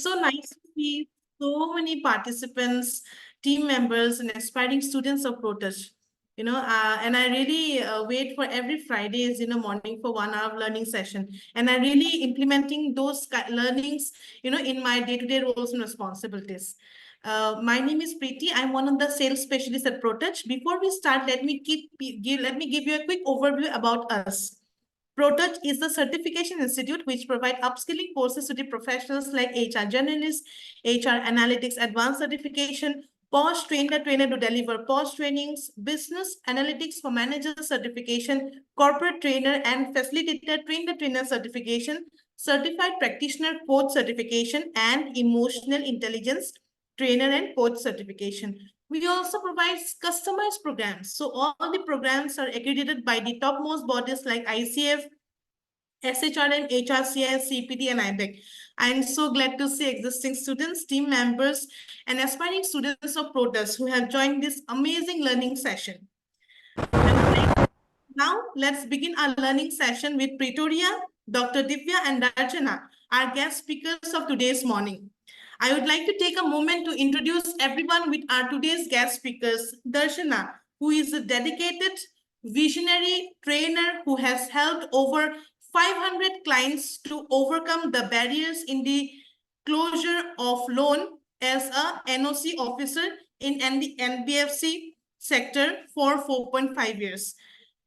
so nice to see so many participants, team members, and aspiring students of Protouch. And I really wait for every Fridays in the morning for 1 hour learning session. And I really implementing those learnings, in my day-to-day roles and responsibilities. My name is Preeti. I'm one of the sales specialists at Protouch. Before we start, let me give you a quick overview about us. Protouch is the certification institute which provide upskilling courses to the professionals like HR generalists, HR analytics advanced certification, POSH train the trainer to deliver POSH trainings, business analytics for manager certification, corporate trainer and facilitator train the trainer certification, certified practitioner coach certification, and emotional intelligence trainer and coach certification. We also provide customized programs. So all the programs are accredited by the topmost bodies like ICF, SHRM, HRCS, CPT, and IBEC. I'm so glad to see existing students, team members, and aspiring students of Protouch who have joined this amazing learning session. Now, let's begin our learning session with Pretoria, Dr. Divya, and Darshana, our guest speakers of today's morning. I would like to take a moment to introduce everyone with our today's guest speakers. Darshana, who is a dedicated, visionary trainer who has helped over 500 clients to overcome the barriers in the closure of loan as a NOC officer in the NBFC sector for 4.5 years.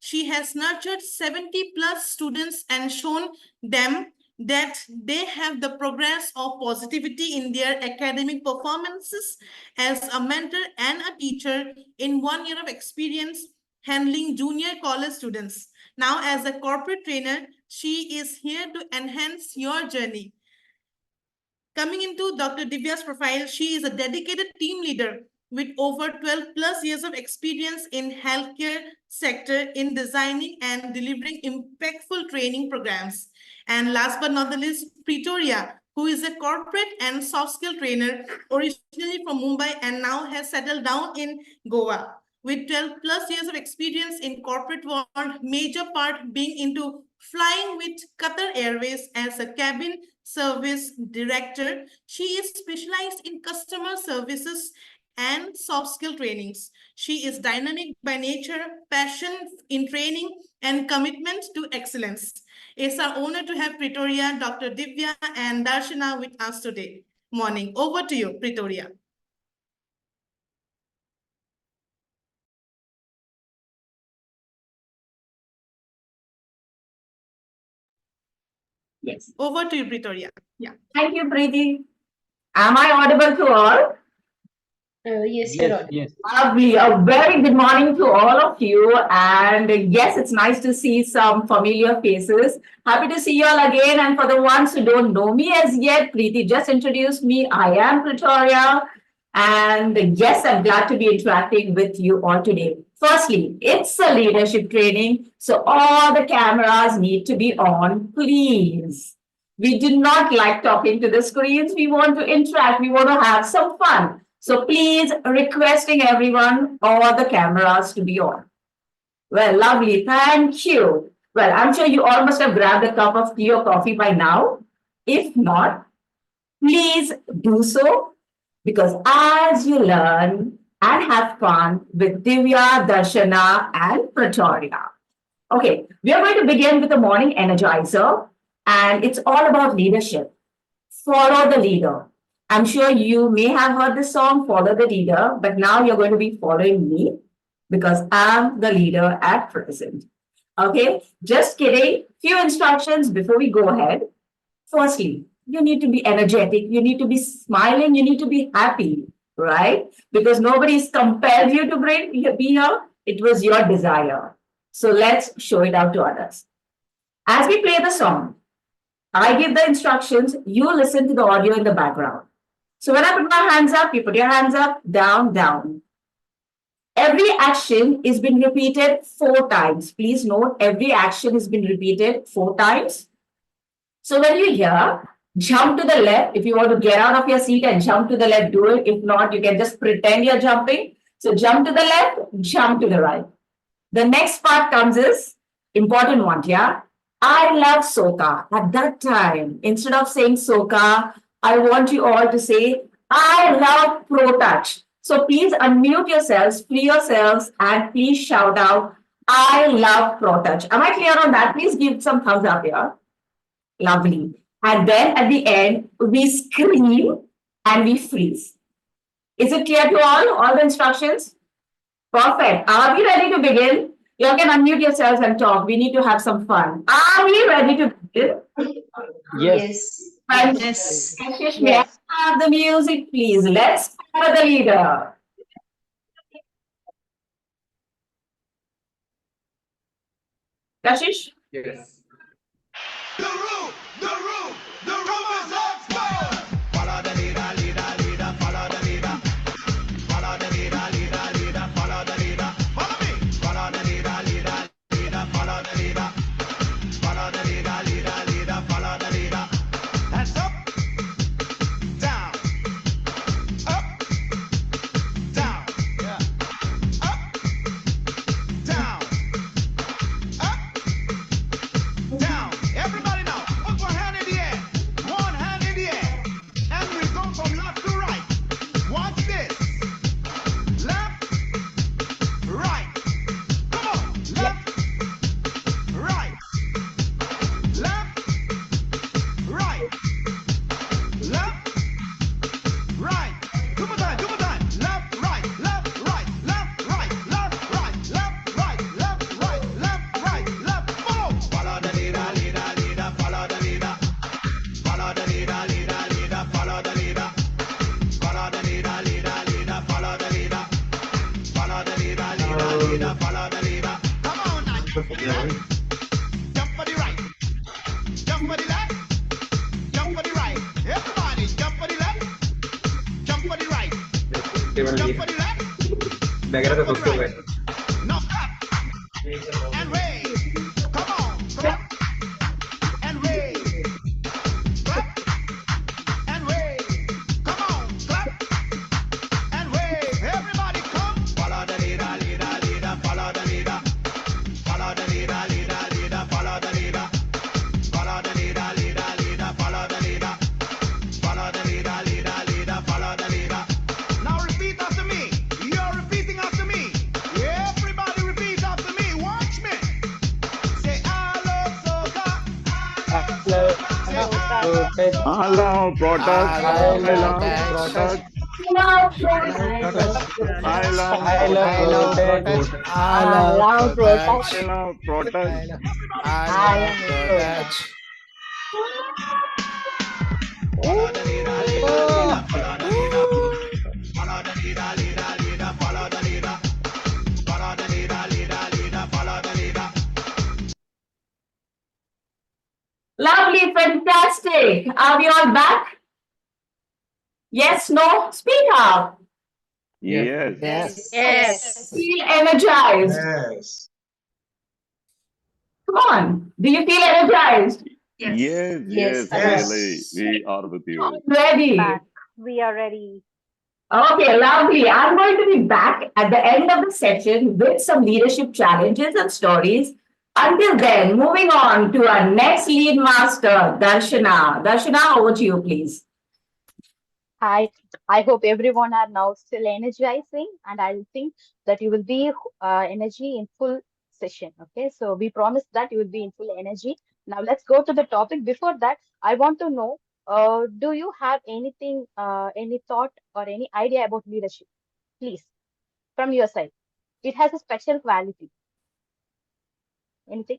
She has nurtured 70 plus students and shown them that they have the progress of positivity in their academic performances as a mentor and a teacher in 1 year of experience handling junior college students. Now, as a corporate trainer, she is here to enhance your journey. Coming into Dr. Divya's profile, she is a dedicated team leader with over 12 plus years of experience in healthcare sector in designing and delivering impactful training programs. And last but not the least, Pretoria, who is a corporate and soft skill trainer originally from Mumbai and now has settled down in Goa. With 12 plus years of experience in corporate world, major part being into flying with Qatar Airways as a cabin service director. She is specialized in customer services and soft skill trainings. She is dynamic by nature, passion in training, and commitment to excellence. It's our honor to have Pretoria, Dr. Divya, and Darshana with us today. Morning. Over to you, Pretoria. Yes. Over to you, Pretoria. Yeah. Thank you, Preeti. Am I audible to all? Yes, you're audible. Yes. Lovely. A very good morning to all of you. And yes, it's nice to see some familiar faces. Happy to see you all again. And for the ones who don't know me as yet, Preeti just introduced me. I am Pretoria. And yes, I'm glad to be interacting with you all today. Firstly, it's a leadership training, so all the cameras need to be on, please. We do not like talking to the screens. We want to interact. We want to have some fun. So please, requesting everyone, all the cameras to be on. Well, lovely. Thank you. Well, I'm sure you all must have grabbed a cup of tea or coffee by now. If not, please do so, because as you learn and have fun with Divya, Darshana, and Pretoria. Okay, we are going to begin with the morning energizer, and it's all about leadership. Follow the leader. I'm sure you may have heard the song, Follow the Leader, but now you're going to be following me because I'm the leader at present. Okay, just kidding. Few instructions before we go ahead. Firstly, you need to be energetic, you need to be smiling, you need to be happy, right? Because nobody's compelled you to be here. It was your desire. So let's show it out to others. As we play the song, I give the instructions, you listen to the audio in the background. So when I put my hands up, you put your hands up, down, down. Every action is been repeated 4 times. Please note, every action has been repeated 4 times. So when you hear, jump to the left. If you want to get out of your seat and jump to the left, do it. If not, you can just pretend you're jumping. So jump to the left, jump to the right. The next part comes is important one, yeah? I love Soka. At that time, instead of saying Soka, I want you all to say, I love ProTouch. So please unmute yourselves, free yourselves, and please shout out, I love ProTouch. Am I clear on that? Please give some thumbs up here. Lovely. And then at the end, we scream and we freeze. Is it clear to all the instructions? Perfect. Are we ready to begin? You all can unmute yourselves and talk. We need to have some fun. Are we ready to begin? Yes. Yes. May I have the music, please? Let's start with the leader. Kashish? Yes. The room is explode. Follow the leader, leader, follow the leader. Follow the leader, leader, follow the leader. Follow me. Follow the leader, leader, follow the leader. Follow the leader, leader, follow the leader. Hands up, down, up, down, yeah. Up, down, up, down. Everybody now, put one hand in the air. One hand in the air. And we go from left to right. Watch this. Left, right. Come on. Left, right. Left, right. Left, right. Two more time, two more time. Left, right, left, right, left, right, left, right, left, right, left, right, left, right, left. Follow the leader, leader, follow the leader. Follow the leader, leader, follow the leader. Follow the leader, leader, follow the leader. Follow the leader, leader, follow the leader. Come on now, jump for the left, jump for the right, jump for the left, jump for the right. Everybody, jump for the left, jump for the right, jump for the left, jump for the right. Now clap and wave. Come on, clap and wave. Clap and wave. Come on, clap and wave. Everybody come. Follow the leader, leader, follow the leader. Follow the leader, leader, follow the leader. Follow the leader, leader, follow the leader. Follow the leader, leader, follow the leader. Now repeat after me. You're repeating after me. Everybody repeat after me. Watch me. Say I love soca. I love soca. Say I love soca. I love product. I love product. I love I love product. I love product. I love product. Follow the leader, leader, follow the leader. Follow the leader, leader, follow the leader. Follow the leader, leader, follow the leader. Lovely, fantastic. Are we all back? Yes, no? Speak up. Yes. Yes. Feel energized. Yes. Come on. Do you feel energized? Yes. Yes. Really. We are with you. Ready? Back. We are ready. Okay, lovely. I'm going to be back at the end of the session with some leadership challenges and stories. Until then, moving on to our next lead master, Darshana. Darshana, over to you, please. I hope everyone are now still energizing, and I think that you will be energy in full session. Okay, so we promise that you will be in full energy. Now let's go to the topic. Before that, I want to know, do you have anything, any thought or any idea about leadership? Please, from your side. It has a special quality. Anything?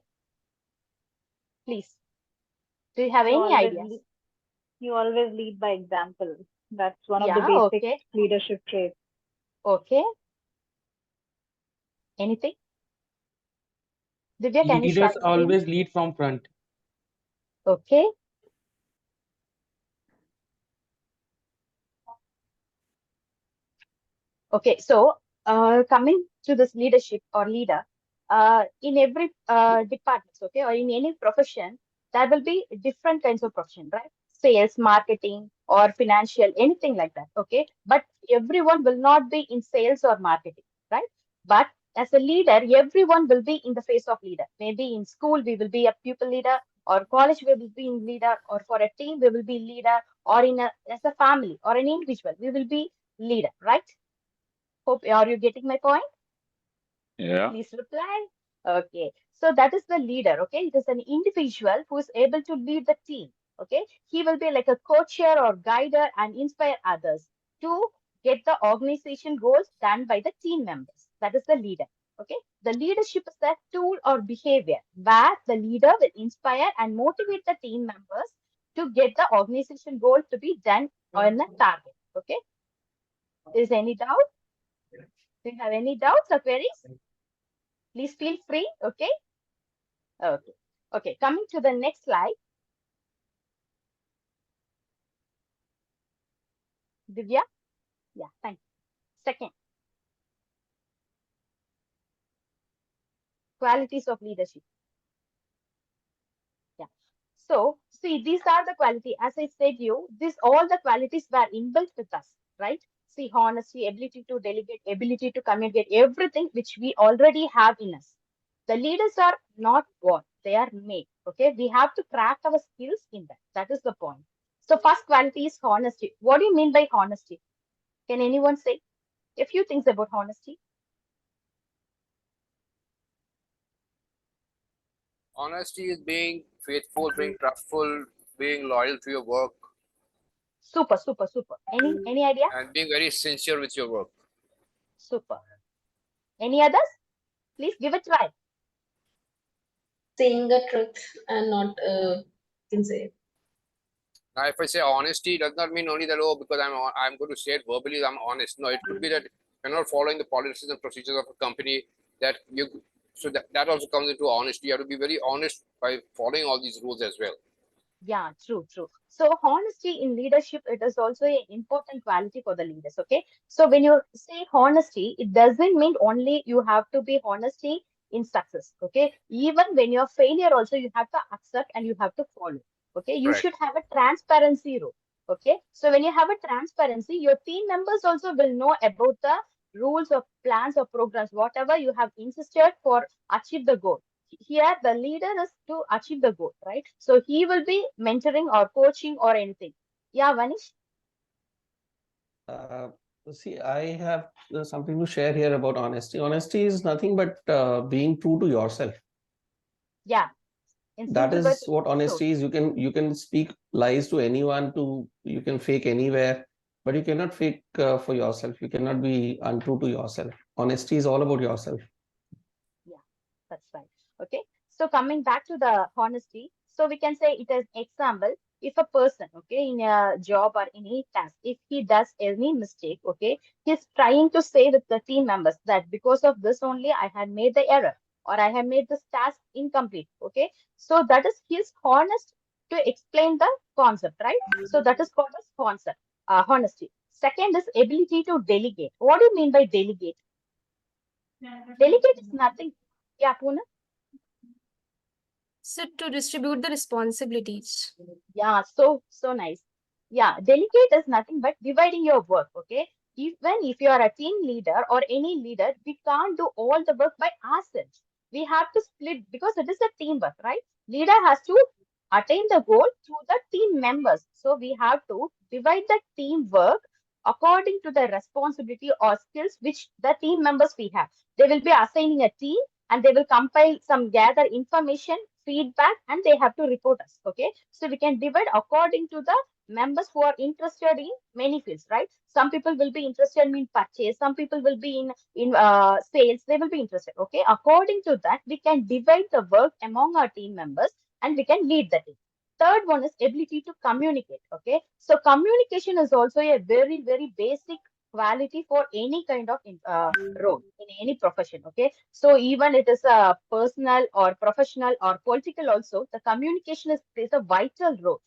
Please. Do you have You any always ideas? lead- You always lead by example. That's one of the Yeah, basic okay. leadership traits. Okay. Anything? Divya, can you Leaders start with me? always lead from front. Okay. Okay, so coming to this leadership or leader, in every department, okay, or in any profession, there will be different kinds of profession, right? Sales, marketing, or financial, anything like that, okay? But everyone will not be in sales or marketing, right? But as a leader, everyone will be in the face of leader. Maybe in school, we will be a pupil leader, or college, we will be in leader, or for a team, we will be leader, or as a family or an individual, we will be leader, right? Hope, are you getting my point? Yeah. Please reply. Okay. So that is the leader. Okay. It is an individual who is able to lead the team. Okay. He will be like a co-chair or guider and inspire others to get the organization goals done by the team members. That is the leader. Okay. The leadership is a tool or behavior where the leader will inspire and motivate the team members to get the organization goal to be done on a target. Okay. Is any doubt? Do you have any doubts or queries? Please feel free. Okay. Okay. Okay. Coming to the next slide. Divya. Yeah. Thank you. Second, qualities of leadership. Yeah. So see, these are the quality. As I said you, these all the qualities were inbuilt with us, right? See, honesty, ability to delegate, ability to communicate, everything which we already have in us. The leaders are not born, they are made. Okay, we have to craft our skills in that. That is the point. So first quality is honesty. What do you mean by honesty? Can anyone say a few things about honesty? Honesty is being faithful, being trustful, being loyal to your work, Super, super, super. Any idea? and being very sincere with your work. Super. Any others? Please give a try. Saying the truth and not, can say. Now, if I say honesty, does not mean only that, oh, because I'm going to say it verbally, I'm honest. No, it could be that you're not following the policies and procedures of a company, that you, so that also comes into honesty. You have to be very honest by following all these rules as well. Yeah, true, true. So honesty in leadership, it is also an important quality for the leaders. Okay. So when you say honesty, it doesn't mean only you have to be honesty in success. Okay. Even when you're failure, also you have to accept and you have to follow. Okay. You Right. should have a transparency rule. Okay. So when you have a transparency, your team members also will know about the rules or plans or programs, whatever you have insisted for achieve the goal. Here the leader is to achieve the goal, right? So he will be mentoring or coaching or anything. Yeah, Vanish. Uh, See, I have something to share here about honesty. Honesty is nothing but being true to yourself. Yeah. In That simple words, is what true. honesty is. You can speak lies to anyone, you can fake anywhere, but you cannot fake for yourself. You cannot be untrue to yourself. Honesty is all about yourself. Yeah, that's right. Okay. So coming back to the honesty, so we can say it as example, if a person, okay, in a job or any task, if he does any mistake, okay, he's trying to say with the team members that because of this only I had made the error or I have made this task incomplete. Okay. So that is his honest to explain the concept, right? So that is called as concept, honesty. Second is ability to delegate. What do you mean by delegate? Delegate is nothing. Yeah, Poonam. So to distribute the responsibilities. Yeah, so nice. Yeah, delegate is nothing but dividing your work. Okay. Even if you are a team leader or any leader, we can't do all the work by ourselves. We have to split because it is a teamwork, right? Leader has to attain the goal through the team members. So we have to divide the teamwork according to the responsibility or skills which the team members we have. They will be assigning a team and they will compile some gather information, feedback, and they have to report us. Okay. So we can divide according to the members who are interested in many fields, right? Some people will be interested in purchase, some people will be in sales, they will be interested. Okay. According to that, we can divide the work among our team members and we can lead the team. Third one is ability to communicate. Okay. So communication is also a very, very basic quality for any kind of role in any profession. Okay. So even it is a personal or professional or political also, the communication plays a vital role.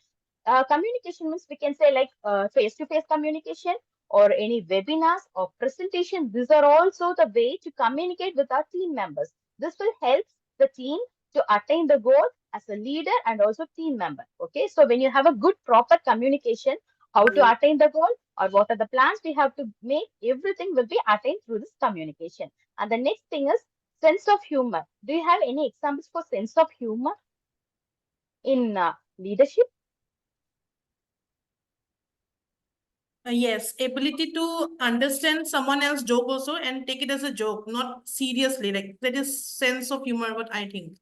Communication means we can say like face-to-face communication or any webinars or presentation. These are also the way to communicate with our team members. This will help the team to attain the goal as a leader and also team member. Okay. So when you have a good proper communication, how to attain the goal or what are the plans we have to make, everything will be attained through this communication. And the next thing is sense of humor. Do you have any examples for sense of humor in leadership? Yes, ability to understand someone else's joke also and take it as a joke, not seriously. Like that is sense of humor, what I think.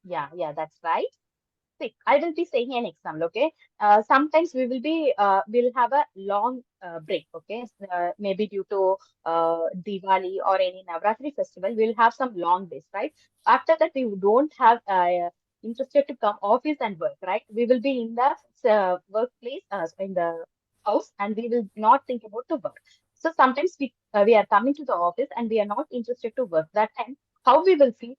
Yeah, that's right. See, I will be saying an example, okay? Sometimes we'll have a long break, okay? Maybe due to Diwali or any Navratri festival, we'll have some long days, right? After that, we don't have interested to come office and work, right? We will be in the workplace, in the house, and we will not think about to work. So sometimes we are coming to the office and we are not interested to work. That time, how we will feel?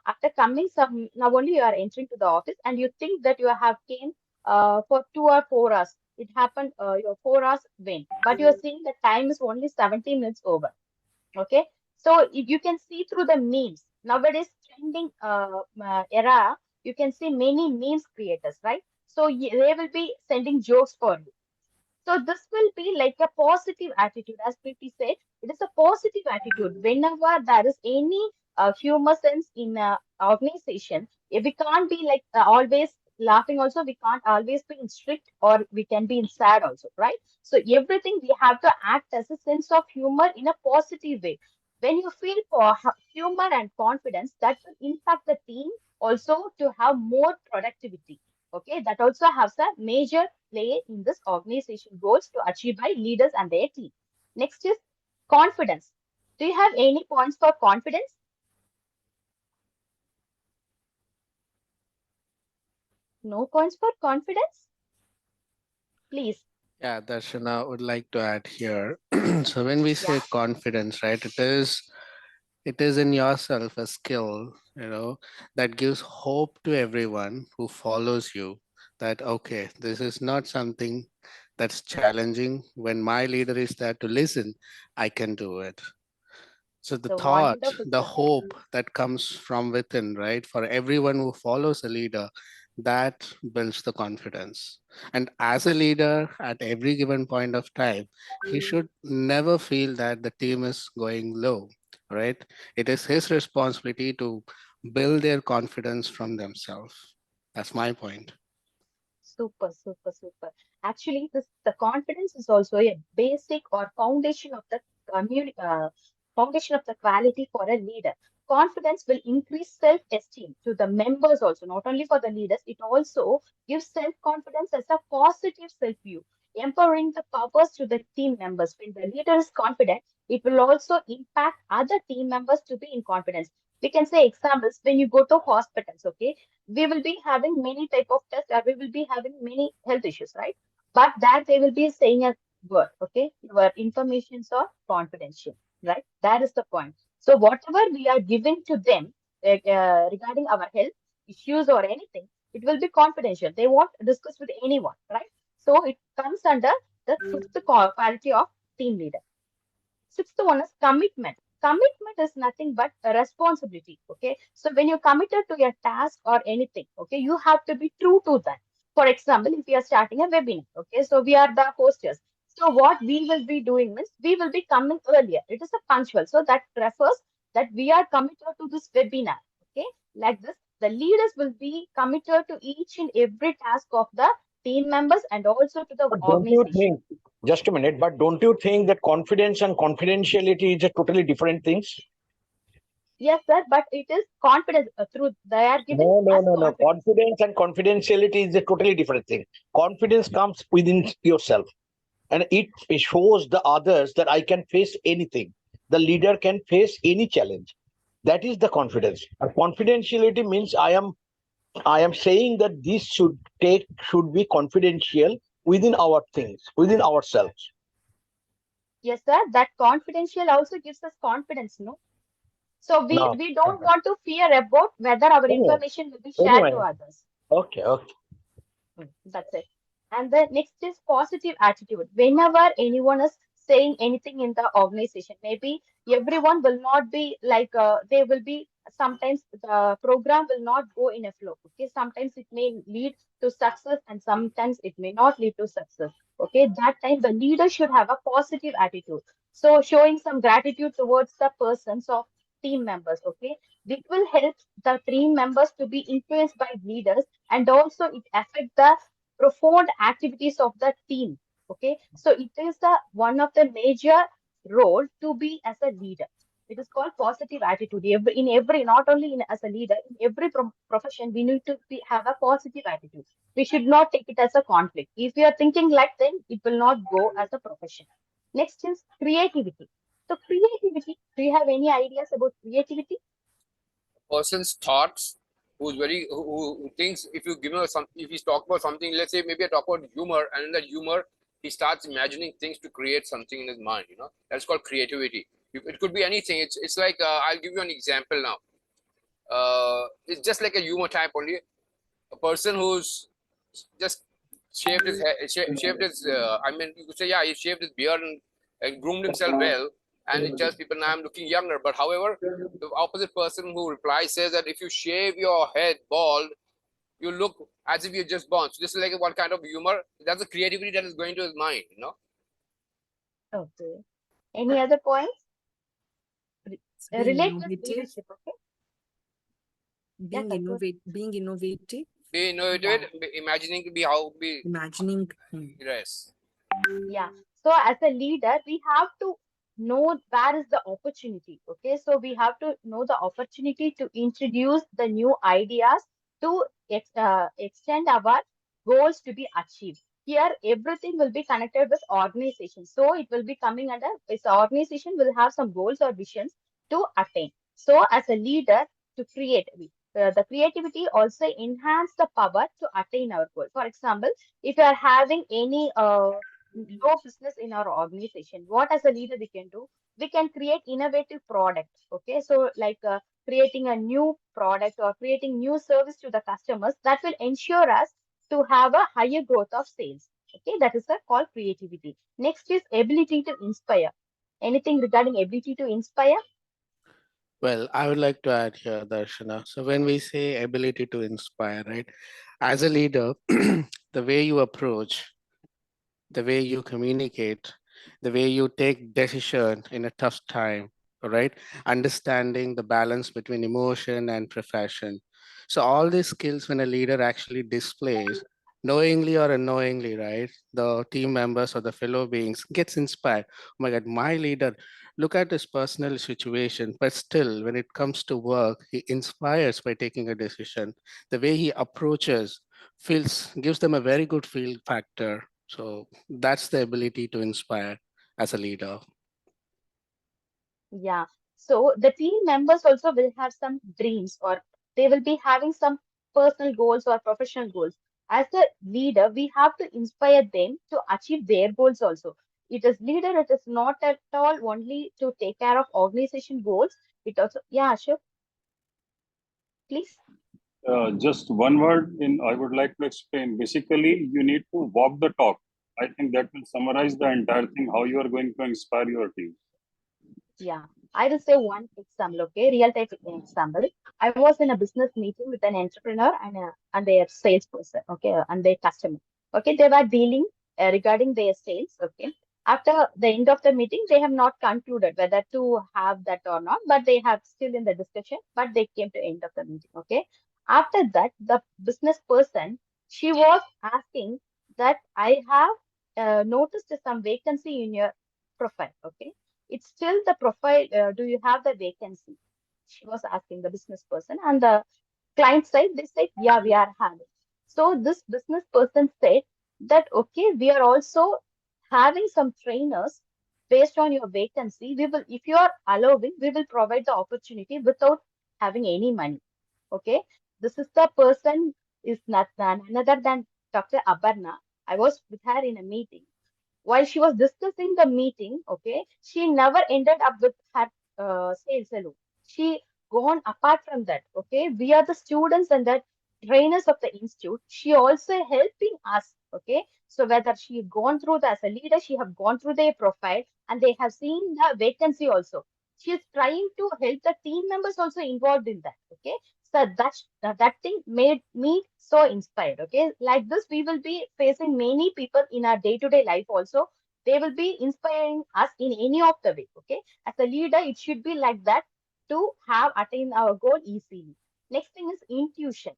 After coming some, now only you are entering to the office and you think that you have came for 2 or 4 hours. It happened, your 4 hours went, but you are seeing the time is only 70 minutes over. Okay, so if you can see through the memes nowadays trending era, you can see many memes creators, right? So they will be sending jokes for you. So this will be like a positive attitude, as Preeti said. It is a positive attitude. Whenever there is any humor sense in organization, if we can't be like always laughing. Also, we can't always be in strict, or we can be in sad also, right? So everything we have to act as a sense of humor in a positive way. When you feel for humor and confidence, that will impact the team also to have more productivity. Okay, that also has a major play in this organization goals to achieve by leaders and their team. Next is confidence. Do you have any points for confidence? No points for confidence? Please. Yeah, Darshana would like to add here. So when we say Yeah. confidence, right, it is in yourself a skill, that gives hope to everyone who follows you, that okay, this is not something that's challenging. When my leader is there to listen, I can do it. So the So thought, wonderful, the sir. hope that comes from within, right, for everyone who follows a leader, that builds the confidence. And as a leader, at every given point of time, he should never feel that the team is going low, right? It is his responsibility to build their confidence from themselves. That's my point. Super, super, super. Actually, the confidence is also a basic or foundation of the foundation of the quality for a leader. Confidence will increase self-esteem to the members also, not only for the leaders. It also gives self-confidence as a positive self-view, empowering the powers to the team members. When the leader is confident, it will also impact other team members to be in confidence. We can say examples when you go to hospitals, okay? We will be having many type of tests, or we will be having many health issues, right? But that they will be saying a word, okay? Your informations are confidential, right? That is the point. So whatever we are giving to them regarding our health issues or anything, it will be confidential. They won't discuss with anyone, right? So it comes under the fifth quality of team leader. Sixth one is commitment. Commitment is nothing but a responsibility. Okay. So when you're committed to your task or anything, okay, you have to be true to that. For example, if we are starting a webinar, okay, so we are the hostess. So what we will be doing is we will be coming earlier. It is a punctual. So that refers that we are committed to this webinar. Okay. Like this, the leaders will be committed to each and every task of the team members and also to the But don't you organization. think, just a minute, but don't you think that confidence and confidentiality is a totally different things? Yes, sir, but it is confidence through they are given as No. confidence. Confidence and confidentiality is a totally different thing. Confidence comes within yourself and it shows the others that I can face anything. The leader can face any challenge. That is the confidence. And confidentiality means I am saying that this should be confidential within our things, within ourselves. Yes, sir, that confidential also gives us confidence, no? So we Now, we don't want to fear about whether our anyway, information will be shared to others. okay. That's it. And the next is positive attitude. Whenever anyone is saying anything in the organization, maybe everyone will not be like they will be sometimes the program will not go in a flow. Okay, sometimes it may lead to success and sometimes it may not lead to success. Okay, that time the leader should have a positive attitude. So showing some gratitude towards the persons of team members. Okay, it will help the team members to be influenced by leaders, and also it affect the profound activities of the team. Okay, so it is the one of the major role to be as a leader. It is called positive attitude. In every, not only in as a leader, in every profession, we need to have a positive attitude. We should not take it as a conflict. If you are thinking like then, it will not go as a profession. Next is creativity. So creativity, do you have any ideas about creativity? Person's thoughts, who's very who thinks if you give him some, if he's talk about something, let's say maybe I talk about humor, and in that humor he starts imagining things to create something in his mind. That's called creativity. It could be anything. It's like I'll give you an example now. It's just like a humor type only. A person who's just shaved his hair, shaved his. I mean, you could say, yeah, he shaved his beard and groomed himself well, and it tells people now I'm looking younger. But however, the opposite person who replies says that if you shave your head bald, you look as if you're just born. So this is like one kind of humor. That's the creativity that is going to his mind. Okay. Any other points? Being Relate with innovative, leadership, okay? Yeah, being Kapoor. being innovative, Be innovative, imagining to be how be. imagining. Yes. Yeah. So as a leader, we have to know where is the opportunity. Okay. So we have to know the opportunity to introduce the new ideas to extend our goals to be achieved. Here, everything will be connected with organization. So it will be coming under this organization will have some goals or visions to attain. So as a leader, to create, the creativity also enhance the power to attain our goal. For example, if you are having any low business in our organization, what as a leader we can do? We can create innovative products. Okay, so like creating a new product or creating new service to the customers that will ensure us to have a higher growth of sales. Okay, that is called creativity. Next is ability to inspire. Anything regarding ability to inspire? Well, I would like to add here, Darshana. So when we say ability to inspire, right? As a leader, the way you approach, the way you communicate, the way you take decision in a tough time, right? Understanding the balance between emotion and profession. So all these skills when a leader actually displays, knowingly or unknowingly, right? The team members or the fellow beings gets inspired. Oh my God, my leader, look at his personal situation, but still when it comes to work, he inspires by taking a decision. The way he approaches gives them a very good feel factor. So that's the ability to inspire as a leader. Yeah. So the team members also will have some dreams or they will be having some personal goals or professional goals. As a leader, we have to inspire them to achieve their goals also. It is leader, it is not at all only to take care of organization goals. It also, yeah, sure. Please. Just one word I would like to explain. Basically, you need to walk the talk. I think that will summarize the entire thing, how you are going to inspire your team. Yeah, I will say one example, okay, real type example. I was in a business meeting with an entrepreneur and their salesperson, okay, and their customer. Okay, they were dealing regarding their sales, okay. After the end of the meeting, they have not concluded whether to have that or not, but they have still in the discussion, but they came to end of the meeting, okay. After that, the business person, she was asking that I have noticed some vacancy in your profile, okay. It's still the profile. Do you have the vacancy? She was asking the business person, and the client side they said, yeah, we are having. So this business person said that okay, we are also having some trainers based on your vacancy. We will, if you are allowing, we will provide the opportunity without having any money. Okay, this is the person is not none other than Dr. Aparna. I was with her in a meeting while she was discussing the meeting, okay, she never ended up with her sales alone. She gone apart from that, okay. We are the students and the trainers of the institute. She also helping us, okay. So whether she gone through the, as a leader, she have gone through their profile and they have seen the vacancy also. She is trying to help the team members also involved in that, okay. So that thing made me so inspired. Okay, like this, we will be facing many people in our day-to-day life also. They will be inspiring us in any of the way. Okay, as a leader, it should be like that to have attain our goal easily. Next thing is intuition.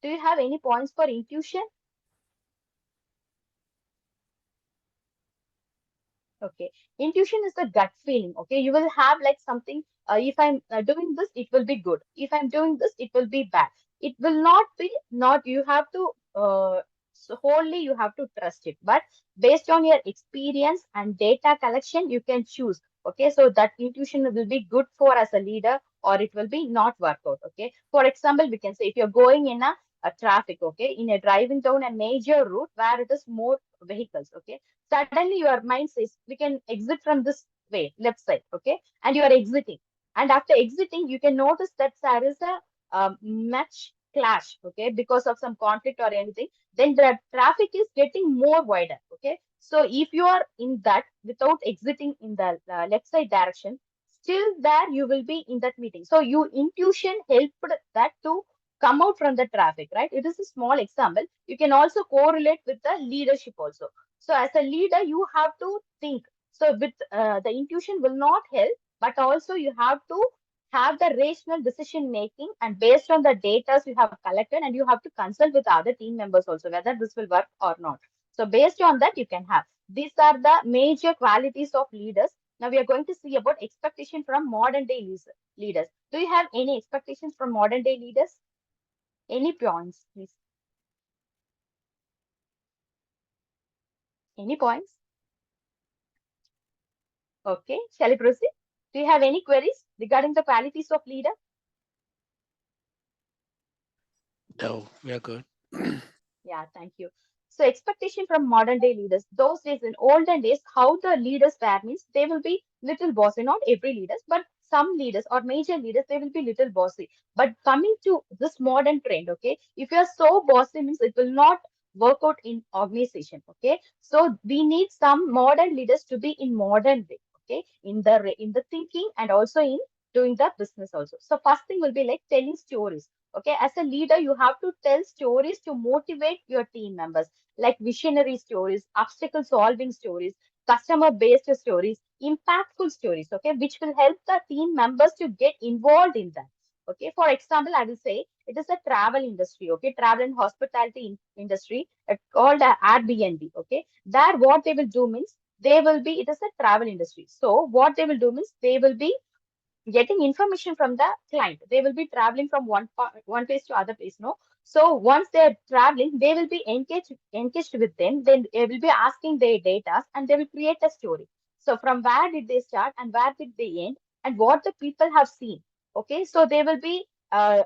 Do you have any points for intuition? Okay. Intuition is the gut feeling. Okay. You will have like something, if I'm doing this, it will be good. If I'm doing this, it will be bad. It will not be, not, you have to, so wholly you have to trust it. But based on your experience and data collection, you can choose. Okay. So that intuition will be good for as a leader, or it will be not work out. Okay. For example, we can say if you're going in a traffic, okay, in a driving down a major route where it is more vehicles, okay, suddenly your mind says we can exit from this way, left side, okay, and you are exiting, and after exiting you can notice that there is a much clash, okay, because of some conflict or anything, then the traffic is getting more wider, okay. So if you are in that without exiting in the left side direction, still there you will be in that meeting. So your intuition helped that to come out from the traffic, right? It is a small example. You can also correlate with the leadership also. So as a leader, you have to think. So with the intuition will not help, but also you have to have the rational decision making, and based on the data you have collected, and you have to consult with other team members also whether this will work or not. So based on that, you can have. These are the major qualities of leaders. Now we are going to see about expectation from modern day leaders. Do you have any expectations from modern day leaders? Any points, please? Any points? Okay, shall we proceed? Do you have any queries regarding the qualities of leader? No, we are good. Yeah, thank you. So expectation from modern day leaders. Those days, in olden days, how the leaders were means they will be little bossy. Not every leaders, but some leaders or major leaders, they will be little bossy. But coming to this modern trend, okay, if you are so bossy means it will not work out in organization. Okay, so we need some modern leaders to be in modern way. Okay, in the thinking and also in doing the business also. So first thing will be like telling stories. Okay, as a leader, you have to tell stories to motivate your team members, like visionary stories, obstacle solving stories, customer based stories, impactful stories, okay, which will help the team members to get involved in that. Okay, for example, I will say it is a travel industry, okay, travel and hospitality industry called Airbnb, okay. There, what they will do means they will be, it is a travel industry. So, what they will do means they will be getting information from the client. They will be traveling from one place to other place, no. So once they're traveling, they will be engaged with them. Then they will be asking their data, and they will create a story. So from where did they start and where did they end, and what the people have seen. Okay, so they will be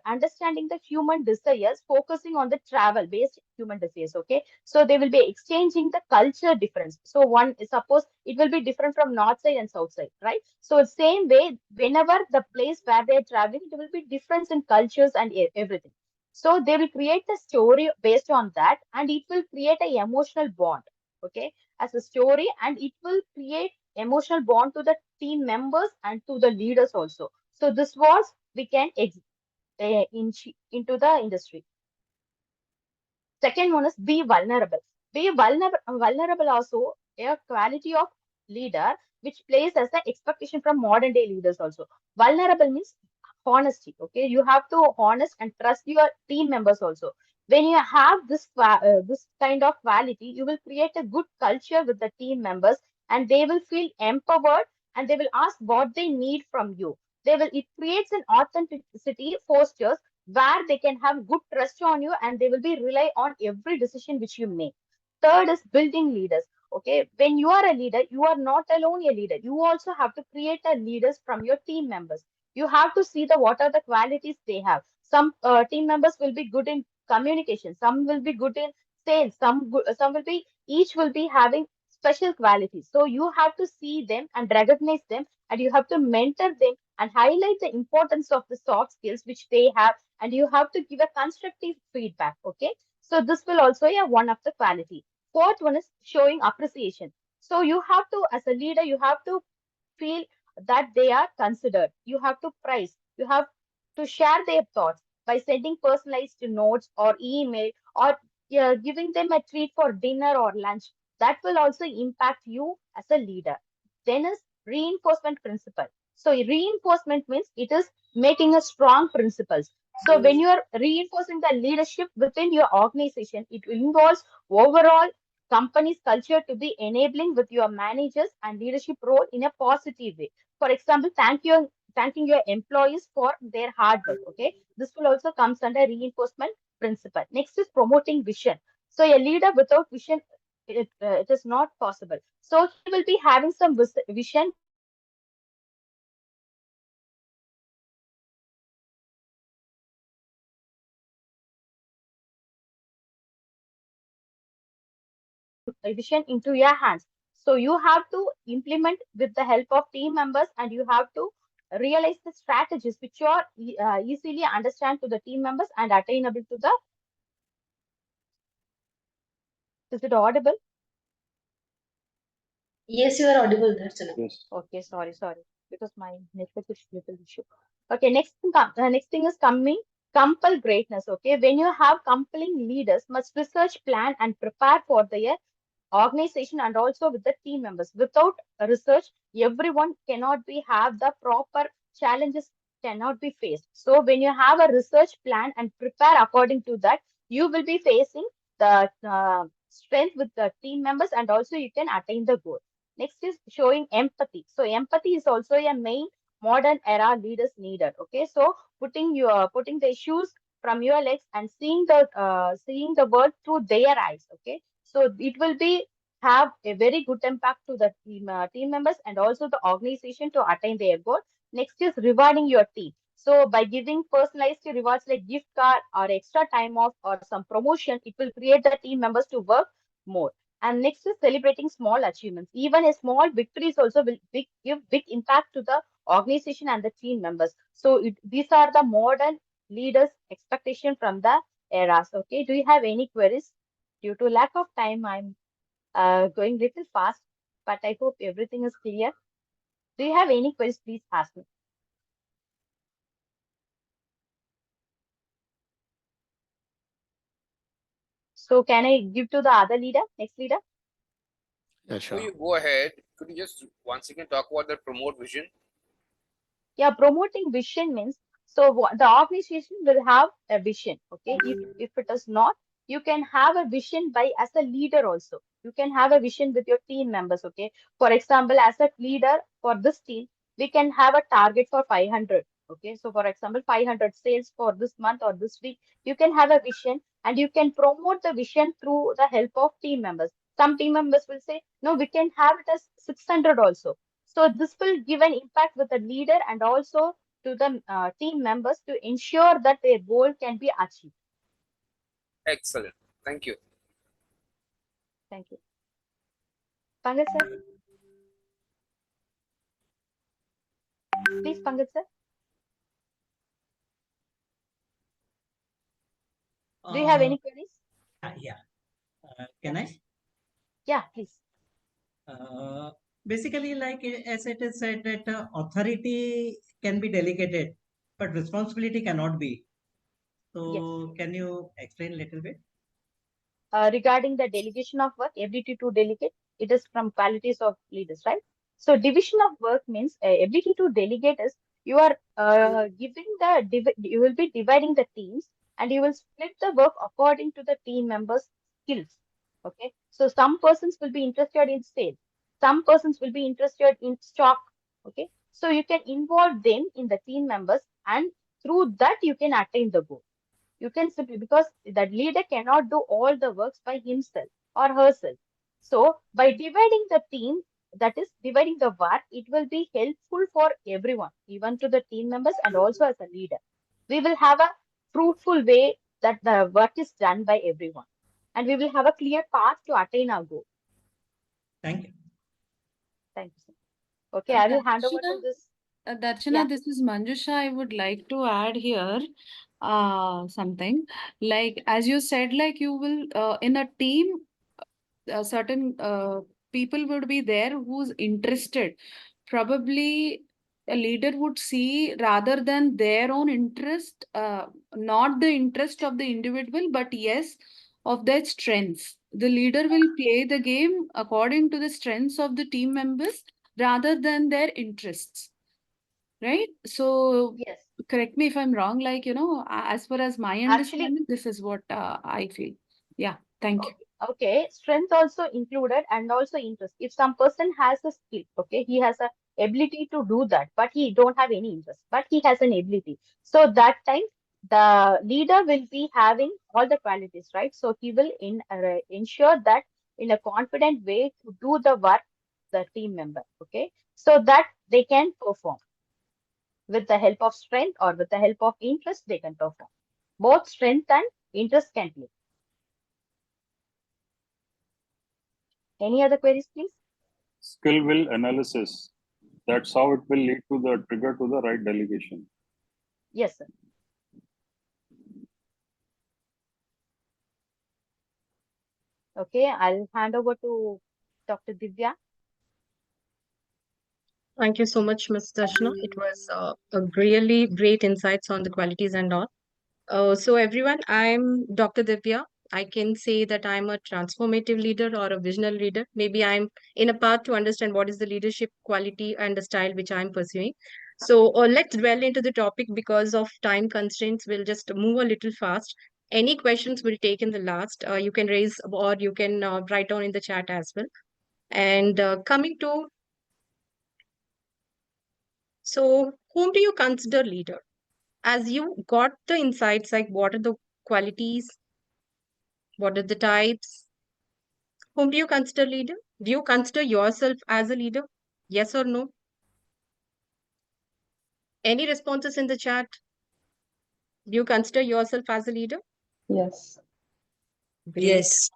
understanding the human desires, focusing on the travel based human desires. Okay, so they will be exchanging the culture difference. So one, suppose it will be different from north side and south side, right? So same way, whenever the place where they're traveling, there will be difference in cultures and everything. So they will create a story based on that, and it will create a emotional bond. Okay, as a story, and it will create emotional bond to the team members and to the leaders also. So this was we can into the industry. Second one is be vulnerable. Be vulnerable also a quality of leader which plays as an expectation from modern day leaders also. Vulnerable means honesty. Okay, you have to honest and trust your team members also. When you have this kind of quality, you will create a good culture with the team members, and they will feel empowered, and they will ask what they need from you. It creates an authenticity, fosters where they can have good trust on you, and they will be rely on every decision which you make. Third is building leaders. Okay, when you are a leader, you are not alone a leader. You also have to create a leaders from your team members. You have to see the what are the qualities they have. Some team members will be good in communication. Some will be good in sales. Some will be, each will be having special qualities. So you have to see them and recognize them, and you have to mentor them and highlight the importance of the soft skills which they have, and you have to give a constructive feedback. Okay, so this will also be one of the quality. Fourth one is showing appreciation. So you have to, as a leader, you have to feel that they are considered. You have to prize, you have to share their thoughts by sending personalized notes or email, or giving them a treat for dinner or lunch. That will also impact you as a leader. Then is reinforcement principle. So reinforcement means it is making a strong principles. So when you are reinforcing the leadership within your organization, it involves overall company's culture to be enabling with your managers and leadership role in a positive way. For example, thanking your employees for their hard work. Okay, this will also comes under reinforcement principle. Next is promoting vision. So a leader without vision, it is not possible. So he will be having some vision. Vision into your hands. So you have to implement with the help of team members, and you have to realize the strategies which are easily understand to the team members and attainable to the. Is it audible? Yes, you are audible, Darshana. Yes. Okay, sorry, because my network is little issue. Okay, next thing is compel greatness. Okay, when you have compelling leaders, must research, plan, and prepare for their organization and also with the team members. Without research, everyone cannot be have the proper challenges cannot be faced. So when you have a research plan and prepare according to that, you will be facing the strength with the team members, and also you can attain the goal. Next is showing empathy. So empathy is also a main modern era leaders needed. Okay, so putting the issues from your legs and seeing the world through their eyes. Okay, so it will be have a very good impact to the team members and also the organization to attain their goal. Next is rewarding your team. So by giving personalized rewards like gift card or extra time off or some promotion, it will create the team members to work more. And next is celebrating small achievements. Even a small victories also will give big impact to the organization and the team members. So these are the modern leaders' expectation from the eras. Okay, do you have any queries? Due to lack of time, I'm going little fast, but I hope everything is clear. Do you have any queries? Please ask me. So can I give to the other leader, next leader? Yeah, Before sure. you go ahead, could you just once again talk about the promote vision? Yeah, promoting vision means, so the organization will have a vision. Okay, if it is not, you can have a vision by as a leader also. You can have a vision with your team members. Okay, for example, as a leader for this team, we can have a target for 500. Okay, so for example, 500 sales for this month or this week. You can have a vision and you can promote the vision through the help of team members. Some team members will say, no, we can have it as 600 also. So this will give an impact with the leader and also to the team members to ensure that their goal can be achieved. Excellent. Thank you. Thank you. Pankaj sir. Please, Pankaj sir. Do you have any queries? Yeah. Can I? Yeah, please. Basically, like as it is said that authority can be delegated, but responsibility cannot be. So can you explain a little bit? Regarding the delegation of work, ability to delegate, it is from qualities of leaders, right? So division of work means ability to delegate is you are you will be dividing the teams and you will split the work according to the team members' skills. Okay, so some persons will be interested in sales, some persons will be interested in stock. Okay, so you can involve them in the team members, and through that you can attain the goal. You can simply, because that leader cannot do all the works by himself or herself. So by dividing the team, that is dividing the work, it will be helpful for everyone, even to the team members and also as a leader. We will have a fruitful way that the work is done by everyone, and we will have a clear path to attain our goal. Thank you. Thank you, sir. Okay, I will hand over to Darshana, this. Darshana, this is Manjusha. I would like to add here something. Like, as you said, like you will, in a team, certain people would be there who's interested. Probably a leader would see rather than their own interest, not the interest of the individual, but yes, of their strengths. The leader will play the game according to the strengths of the team members rather than their interests. Right? So Yes. correct me if I'm wrong, like, as far as my understanding, this is what I feel. Yeah, thank you. Okay, strength also included and also interest. If some person has a skill, okay, he has a ability to do that, but he don't have any interest, but he has an ability. So that time the leader will be having all the qualities, right? So he will ensure that in a confident way to do the work, the team member, okay, so that they can perform with the help of strength or with the help of interest, they can perform. Both strength and interest can play. Any other queries, please? Skill will analysis. That's how it will lead to the trigger to the right delegation. Yes, sir. Okay, I'll hand over to Dr. Divya. Thank you so much, Ms. Darshana. It was a really great insights on the qualities and all. So everyone, I'm Dr. Divya. I can say that I'm a transformative leader or a visionary leader. Maybe I'm in a path to understand what is the leadership quality and the style which I'm pursuing. So let's dwell into the topic because of time constraints. We'll just move a little fast. Any questions we'll take in the last. You can raise or you can write down in the chat as well. And coming to, so whom do you consider leader? As you got the insights, like what are the qualities, what are the types, whom do you consider leader? Do you consider yourself as a leader? Yes or no? Any responses in the chat? Do you consider yourself as a leader? Yes. Great. Yes.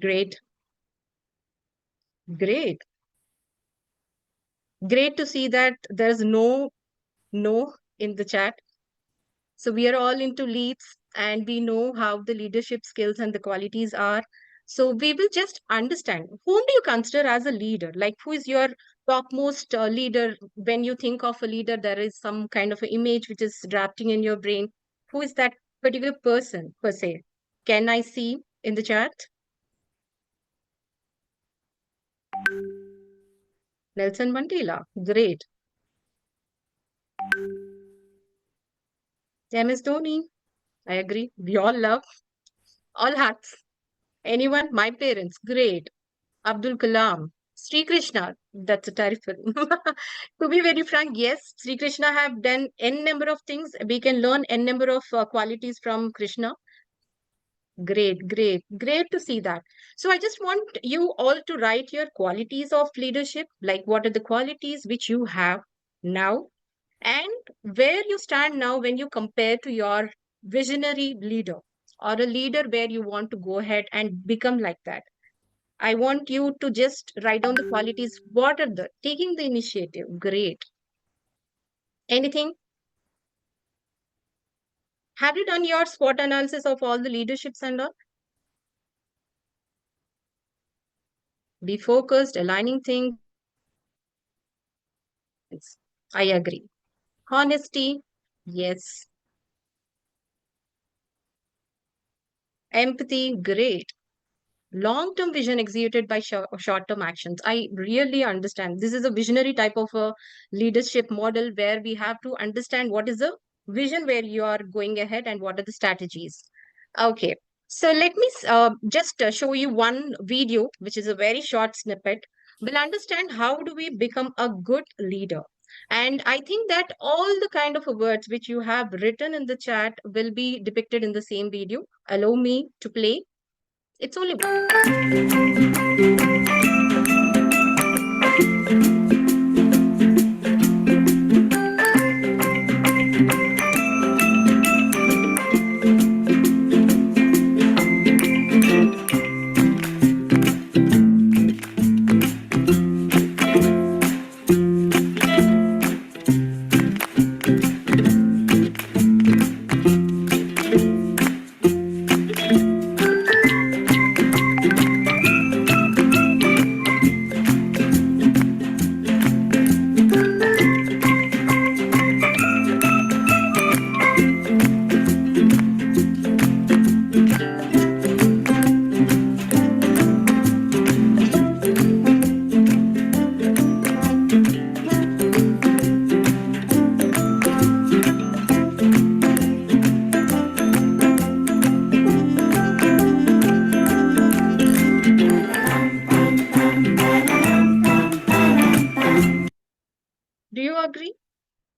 Great. Great. Great to see that there's no in the chat. So we are all into leads and we know how the leadership skills and the qualities are. So we will just understand whom do you consider as a leader? Like who is your topmost leader? When you think of a leader, there is some kind of an image which is drafting in your brain. Who is that particular person per se? Can I see in the chat? Nelson Mandela. Great. MS Dhoni. I agree. We all love all hats. Anyone? My parents. Great. Abdul Kalam. Sri Krishna. That's a terrible. To be very frank, yes, Sri Krishna have done n number of things. We can learn n number of qualities from Krishna. Great, great, great to see that. So I just want you all to write your qualities of leadership, like what are the qualities which you have now and where you stand now when you compare to your visionary leader or a leader where you want to go ahead and become like that. I want you to just write down the qualities. What are the taking the initiative? Great. Anything? Have you done your SWOT analysis of all the leaderships and all? Be focused, aligning things. I agree. Honesty, yes. Empathy, great. Long-term vision executed by short-term actions. I really understand. This is a visionary type of a leadership model where we have to understand what is the vision where you are going ahead and what are the strategies. Okay, so let me just show you one video, which is a very short snippet. We'll understand how do we become a good leader. And I think that all the kind of words which you have written in the chat will be depicted in the same video. Allow me to play. It's only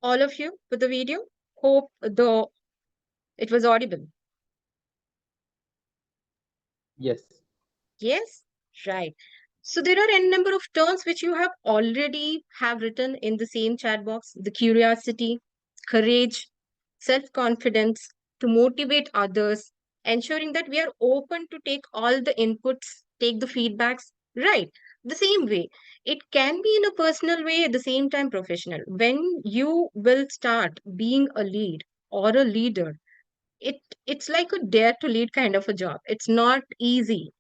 all of you with the video? Hope it was audible. Yes. Yes, right. So there are n number of terms which you have already have written in the same chat box. The curiosity, courage, self-confidence, to motivate others, ensuring that we are open to take all the inputs, take the feedbacks. Right. The same way. It can be in a personal way, at the same time professional. When you will start being a lead or a leader, it's like a dare to lead kind of a job. It's not easy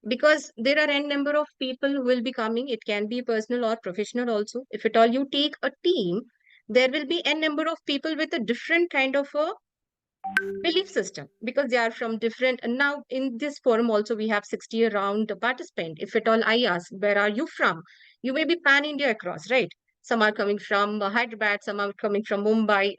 because there are n number of people who will be coming. It can be personal or professional also. If at all you take a team, there will be n number of people with a different kind of a belief system because they are from different. And now in this forum also we have 60 around participant. If at all I ask, where are you from? You may be pan India across, right? Some are coming from Hyderabad, some are coming from Mumbai,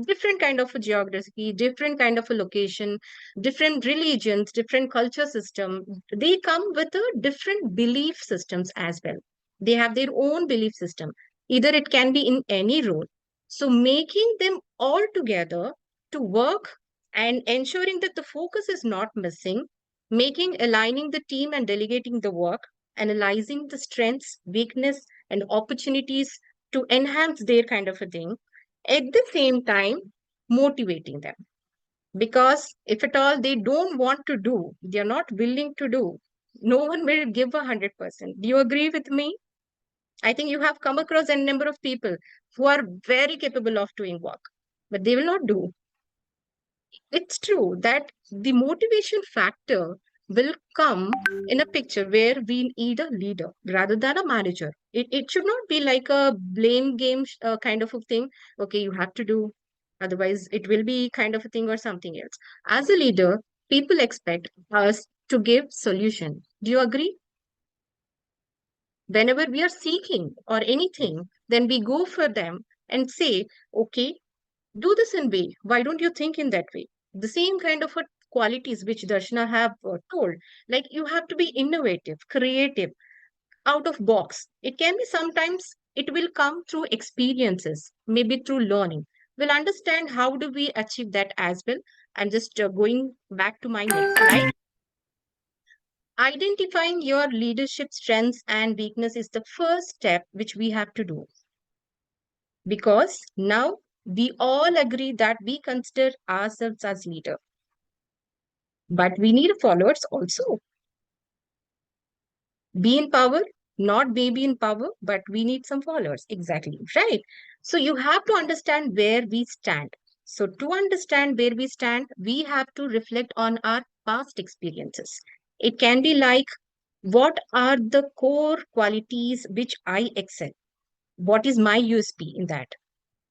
different kind of a geography, different kind of a location, different religions, different culture system. They come with a different belief systems as well. They have their own belief system. Either it can be in any role. So making them all together to work and ensuring that the focus is not missing, aligning the team and delegating the work, analyzing the strengths, weakness, and opportunities to enhance their kind of a thing, at the same time, motivating them. Because if at all they don't want to do, they're not willing to do, no one will give 100%. Do you agree with me? I think you have come across a number of people who are very capable of doing work, but they will not do. It's true that the motivation factor will come in a picture where we need a leader rather than a manager. It should not be like a blame game kind of a thing. Okay, you have to do, otherwise it will be kind of a thing or something else. As a leader, people expect us to give solution. Do you agree? Whenever we are seeking or anything, then we go for them and say, okay, do this in way. Why don't you think in that way? The same kind of qualities which Darshana have told, like you have to be innovative, creative, out of box. It can be sometimes it will come through experiences, maybe through learning. We'll understand how do we achieve that as well. I'm just going back to my next slide. Identifying your leadership strengths and weakness is the first step which we have to do. Because now we all agree that we consider ourselves as leader. But we need followers also. Be in power, not baby in power, but we need some followers. Exactly, right? So you have to understand where we stand. So to understand where we stand, we have to reflect on our past experiences. It can be like, what are the core qualities which I excel? What is my USP in that?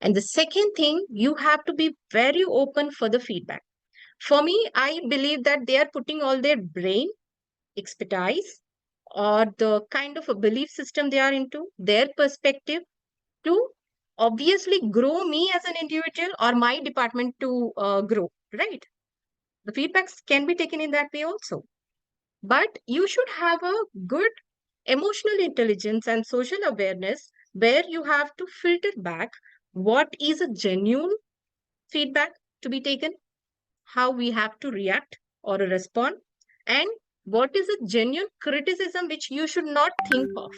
And the second thing, you have to be very open for the feedback. For me, I believe that they are putting all their brain, expertise, or the kind of a belief system they are into, their perspective to obviously grow me as an individual or my department to grow, right? The feedbacks can be taken in that way also. But you should have a good emotional intelligence and social awareness where you have to filter back what is a genuine feedback to be taken, how we have to react or respond, and what is a genuine criticism which you should not think of.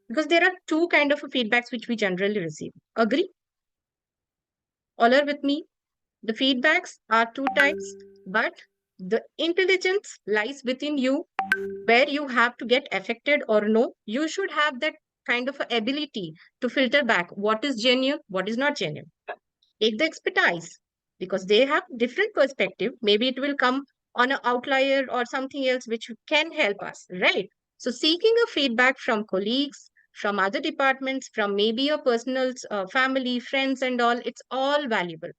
Because there are two kind of feedbacks which we generally receive. Agree? All are with me? The feedbacks are two types, but the intelligence lies within you where you have to get affected or no. You should have that kind of ability to filter back what is genuine, what is not genuine. Take the expertise because they have different perspective. Maybe it will come on an outlier or something else which can help us, right? So seeking a feedback from colleagues, from other departments, from maybe a personal family, friends and all, it's all valuable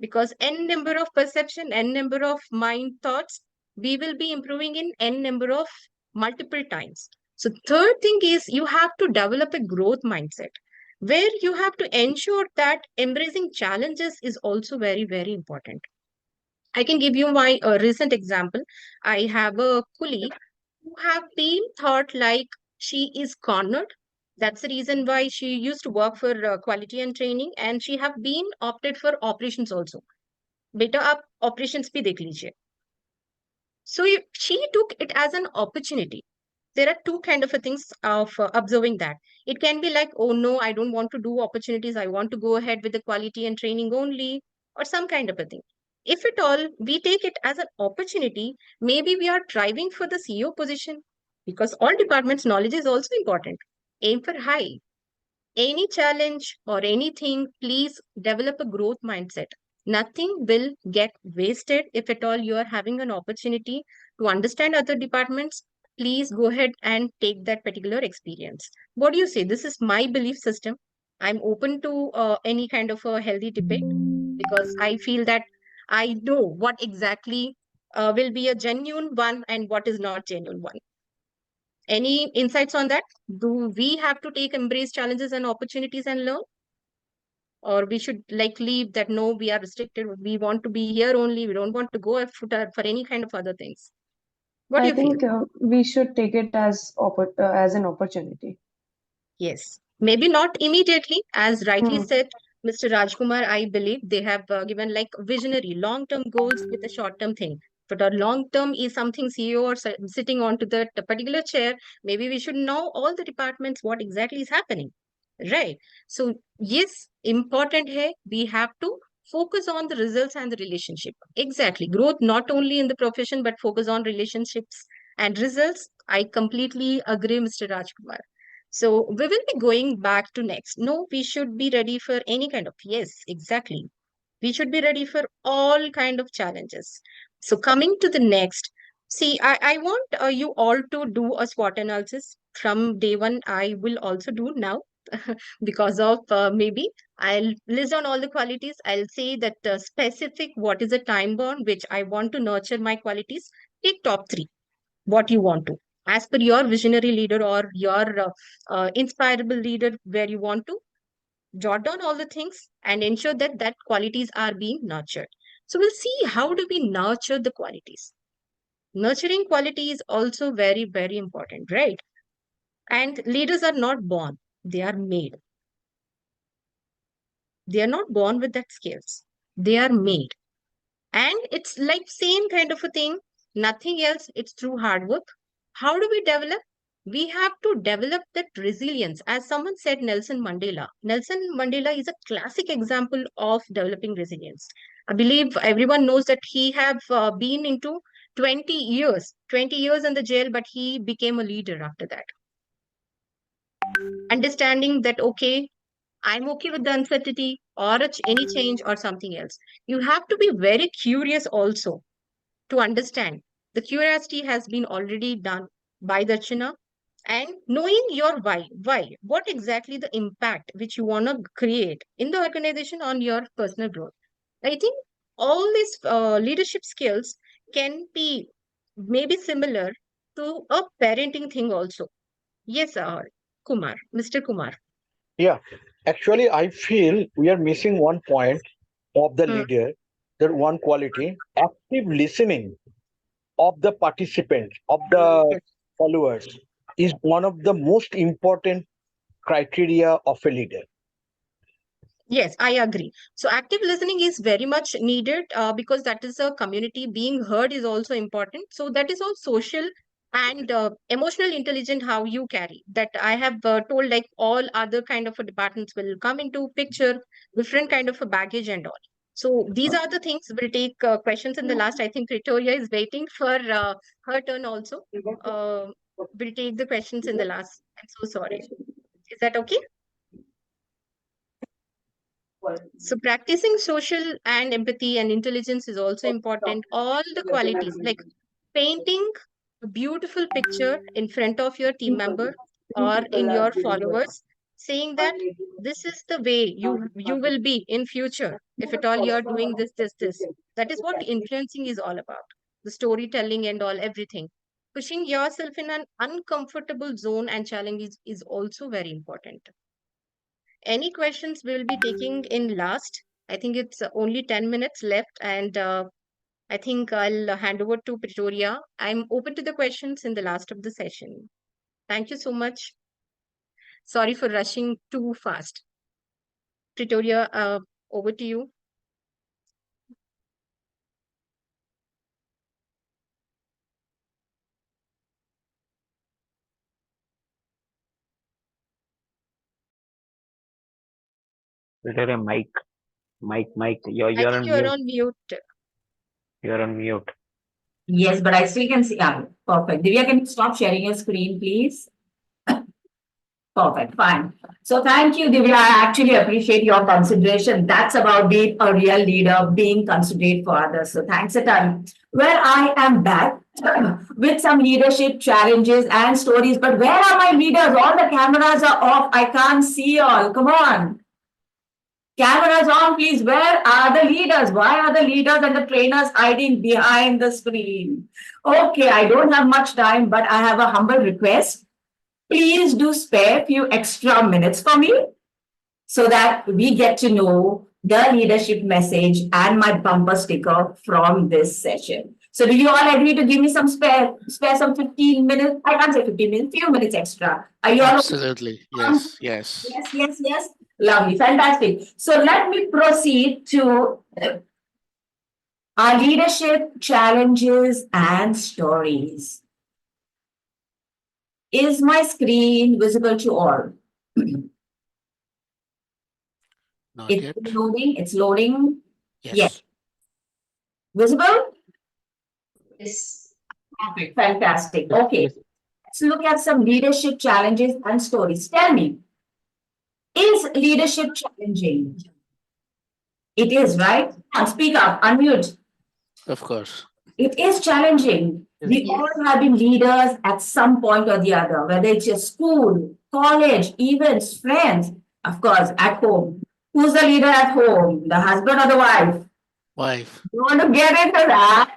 because n number of perception, n number of mind thoughts, we will be improving in n number of multiple times. So third thing is you have to develop a growth mindset where you have to ensure that embracing challenges is also very, very important. I can give you my recent example. I have a colleague who have been thought like she is cornered That's the reason why she used to work for quality and training, and she have been opted for operations also. Beta आप operations भी देख लीजिए. So she took it as an opportunity. There are two kind of things of observing that. It can be like, oh no, I don't want to do opportunities. I want to go ahead with the quality and training only, or some kind of a thing. If at all we take it as an opportunity, maybe we are striving for the CEO position, because all departments' knowledge is also important. Aim for high. Any challenge or anything, please develop a growth mindset. Nothing will get wasted. If at all you are having an opportunity to understand other departments, please go ahead and take that particular experience. What do you say? This is my belief system. I'm open to any kind of a healthy debate, because I feel that I know what exactly will be a genuine one and what is not genuine one. Any insights on that? Do we have to embrace challenges and opportunities and learn? Or we should like leave that, no, we are restricted. We want to be here only. We don't want to go for any kind of other things. What do I you feel? think we should take it as an opportunity. Yes, maybe not immediately, as rightly Hmm. said Mr. Rajkumar. I believe they have given like visionary long-term goals with a short-term thing. But our long-term is something CEO or sitting onto that particular chair. Maybe we should know all the departments what exactly is happening, right? So yes, important hai, we have to focus on the results and the relationship. Exactly, growth not only in the profession but focus on relationships and results. I completely agree, Mr. Rajkumar. So we will be going back to next. No, we should be ready for any kind of, yes, exactly. We should be ready for all kind of challenges. So coming to the next, see, I want you all to do a SWOT analysis from day one. I will also do now because of maybe I'll list down all the qualities. I'll say that specific, what is the time bound which I want to nurture my qualities. Take top 3, what you want to, as per your visionary leader or your inspirable leader, where you want to jot down all the things and ensure that that qualities are being nurtured. So we'll see how do we nurture the qualities. Nurturing quality is also very, very important, right? And leaders are not born, they are made. They are not born with that skills, they are made. And it's like same kind of a thing, nothing else. It's through hard work. How do we develop? We have to develop that resilience. As someone said, Nelson Mandela. Nelson Mandela is a classic example of developing resilience. I believe everyone knows that he have been into 20 years in the jail, but he became a leader after that. Understanding that, okay, I'm okay with the uncertainty or any change or something else. You have to be very curious also to understand. The curiosity has been already done by Darshana, and knowing your why, what exactly the impact which you want to create in the organization on your personal growth. I think all these leadership skills can be maybe similar to a parenting thing also. Yes, Kumar, Mr. Kumar. Yeah, actually, I feel we are missing one point of the leader, that one quality, active listening of the participants, of the followers, is one of the most important criteria of a leader. Yes, I agree. So active listening is very much needed because that is a community. Being heard is also important. So that is all social and emotional intelligence, how you carry that. I have told like all other kind of departments will come into picture, different kind of a baggage and all. So these are the things. We'll take questions in the last. I think Pretoria is waiting for her turn also. We'll take the questions in the last. I'm so sorry. Is that okay? So practicing social and empathy and intelligence is also important. All the qualities like painting a beautiful picture in front of your team member or in your followers, saying that this is the way you will be in future if at all you are doing this. That is what influencing is all about. The storytelling and all everything. Pushing yourself in an uncomfortable zone and challenge is also very important. Any questions we will be taking in last. I think it's only 10 minutes left, and I think I'll hand over to Pretoria. I'm open to the questions in the last of the session. Thank you so much. Sorry for rushing too fast. Pretoria, over to you. Pretoria, mic, you're I think on you're mute. on mute. You're on mute. Yes, but I still can see. Yeah, perfect. Divya, can you stop sharing your screen, please? Perfect, fine. So thank you, Divya. I actually appreciate your consideration. That's about being a real leader, being considerate for others. So thanks a ton. Well, I am back with some leadership challenges and stories. But where are my leaders? All the cameras are off. I can't see all. Come on. Cameras on, please. Where are the leaders? Why are the leaders and the trainers hiding behind the screen? Okay, I don't have much time, but I have a humble request. Please do spare a few extra minutes for me so that we get to know the leadership message and my bumper sticker from this session. So do you all agree to give me some spare some 15 minutes? I can't say 15 minutes, few minutes extra. Are you all Absolutely. Yes, yes. Yes. Lovely, fantastic. So let me proceed to our leadership challenges and stories. Is my screen visible to all? Not It's yet. loading. It's loading. Yes. Visible? Yes. Perfect. Fantastic. Okay. Let's look at some leadership challenges and stories. Tell me, is leadership challenging? It is, right? Speak up, unmute. Of course. It is challenging. We all have been leaders at some point or the other, whether it's your school, college, events, friends, of course, at home. Who's the leader at home? The husband or the wife? Wife. You want to get into that?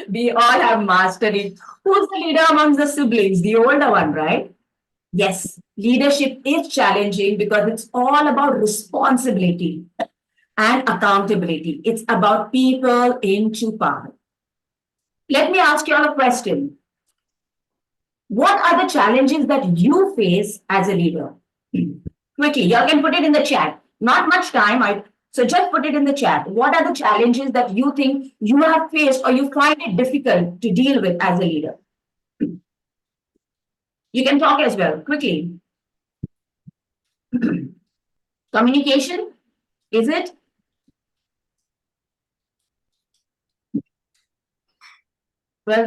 We all have mastered it. Who's the leader amongst the siblings? The older one, right? Yes, leadership is challenging because it's all about responsibility and accountability. It's about people into power. Let me ask you all a question. What are the challenges that you face as a leader? Quickly, you all can put it in the chat. Not much time, so just put it in the chat. What are the challenges that you think you have faced or you find it difficult to deal with as a leader? You can talk as well, quickly. Communication, is it? Well,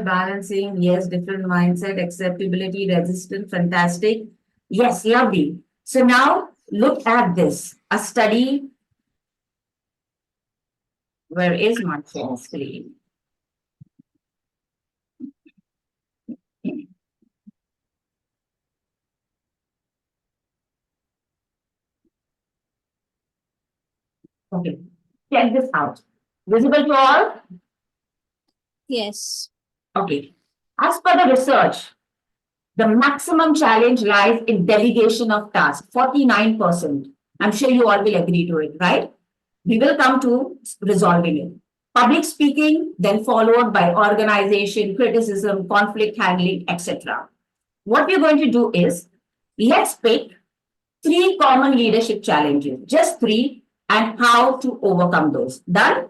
balancing, yes, different mindset, acceptability, resistance, fantastic. Yes, lovely. So now look at this, a study. Where is my full screen? Okay, check this out. Visible to all? Yes. Okay. As per the research, the maximum challenge lies in delegation of tasks, 49%. I'm sure you all will agree to it, right? We will come to resolving it. Public speaking, then followed by organization, criticism, conflict handling, etc. What we're going to do is, let's pick 3 common leadership challenges, just 3, and how to overcome those. Done?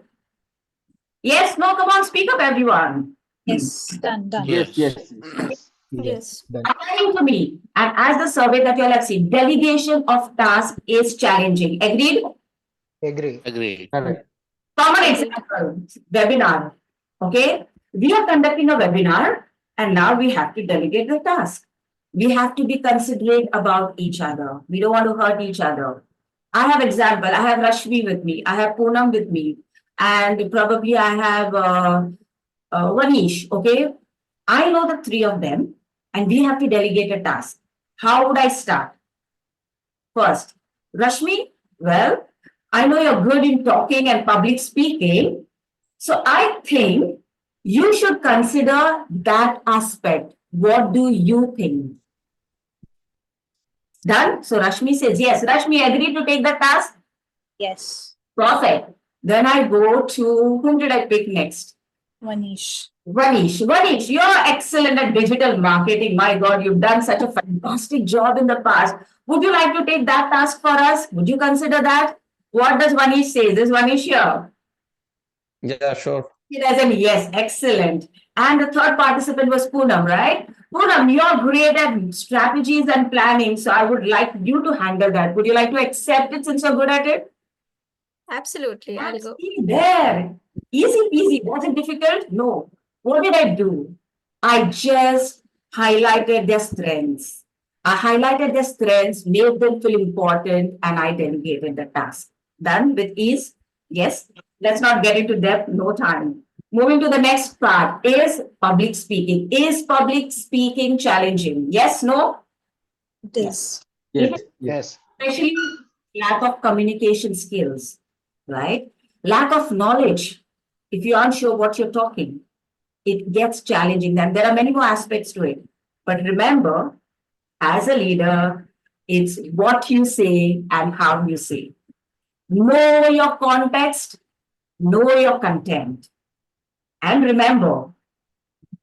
Yes, no, come on, speak up, everyone. Yes. Done. Yes. According to me, and as the survey that you all have seen, delegation of tasks is challenging. Agreed? Agree. Common example, webinar. Okay, we are conducting a webinar and now we have to delegate the task. We have to be considerate about each other. We don't want to hurt each other. I have example, I have Rashmi with me, I have Poonam with me, and probably I have Vanish, okay? I know the 3 of them and we have to delegate a task. How would I start? First, Rashmi, well, I know you're good in talking and public speaking. So I think you should consider that aspect. What do you think? Done? So Rashmi says yes. Rashmi, agree to take the task? Yes. Perfect. Then I go to, whom did I pick next? Manish. Vanish, you're excellent at digital marketing. My God, you've done such a fantastic job in the past. Would you like to take that task for us? Would you consider that? What does Vanish say? Is Vanish here? Yeah, sure. It as an yes, excellent. And the third participant was Poonam, right? Poonam, you're great at strategies and planning, so I would like you to handle that. Would you like to accept it since you're good at it? Absolutely, I'll go. See there. Easy peasy. Was it difficult? No. What did I do? I just highlighted their strengths. I highlighted their strengths, made them feel important, and I delegated the task. Done with ease? Yes. Let's not get into depth, no time. Moving to the next part is public speaking. Is public speaking challenging? Yes, no? It is. Yes. Especially lack of communication skills, right? Lack of knowledge. If you aren't sure what you're talking, it gets challenging. And there are many more aspects to it. But remember, as a leader, it's what you say and how you say. Know your context, know your content. And remember,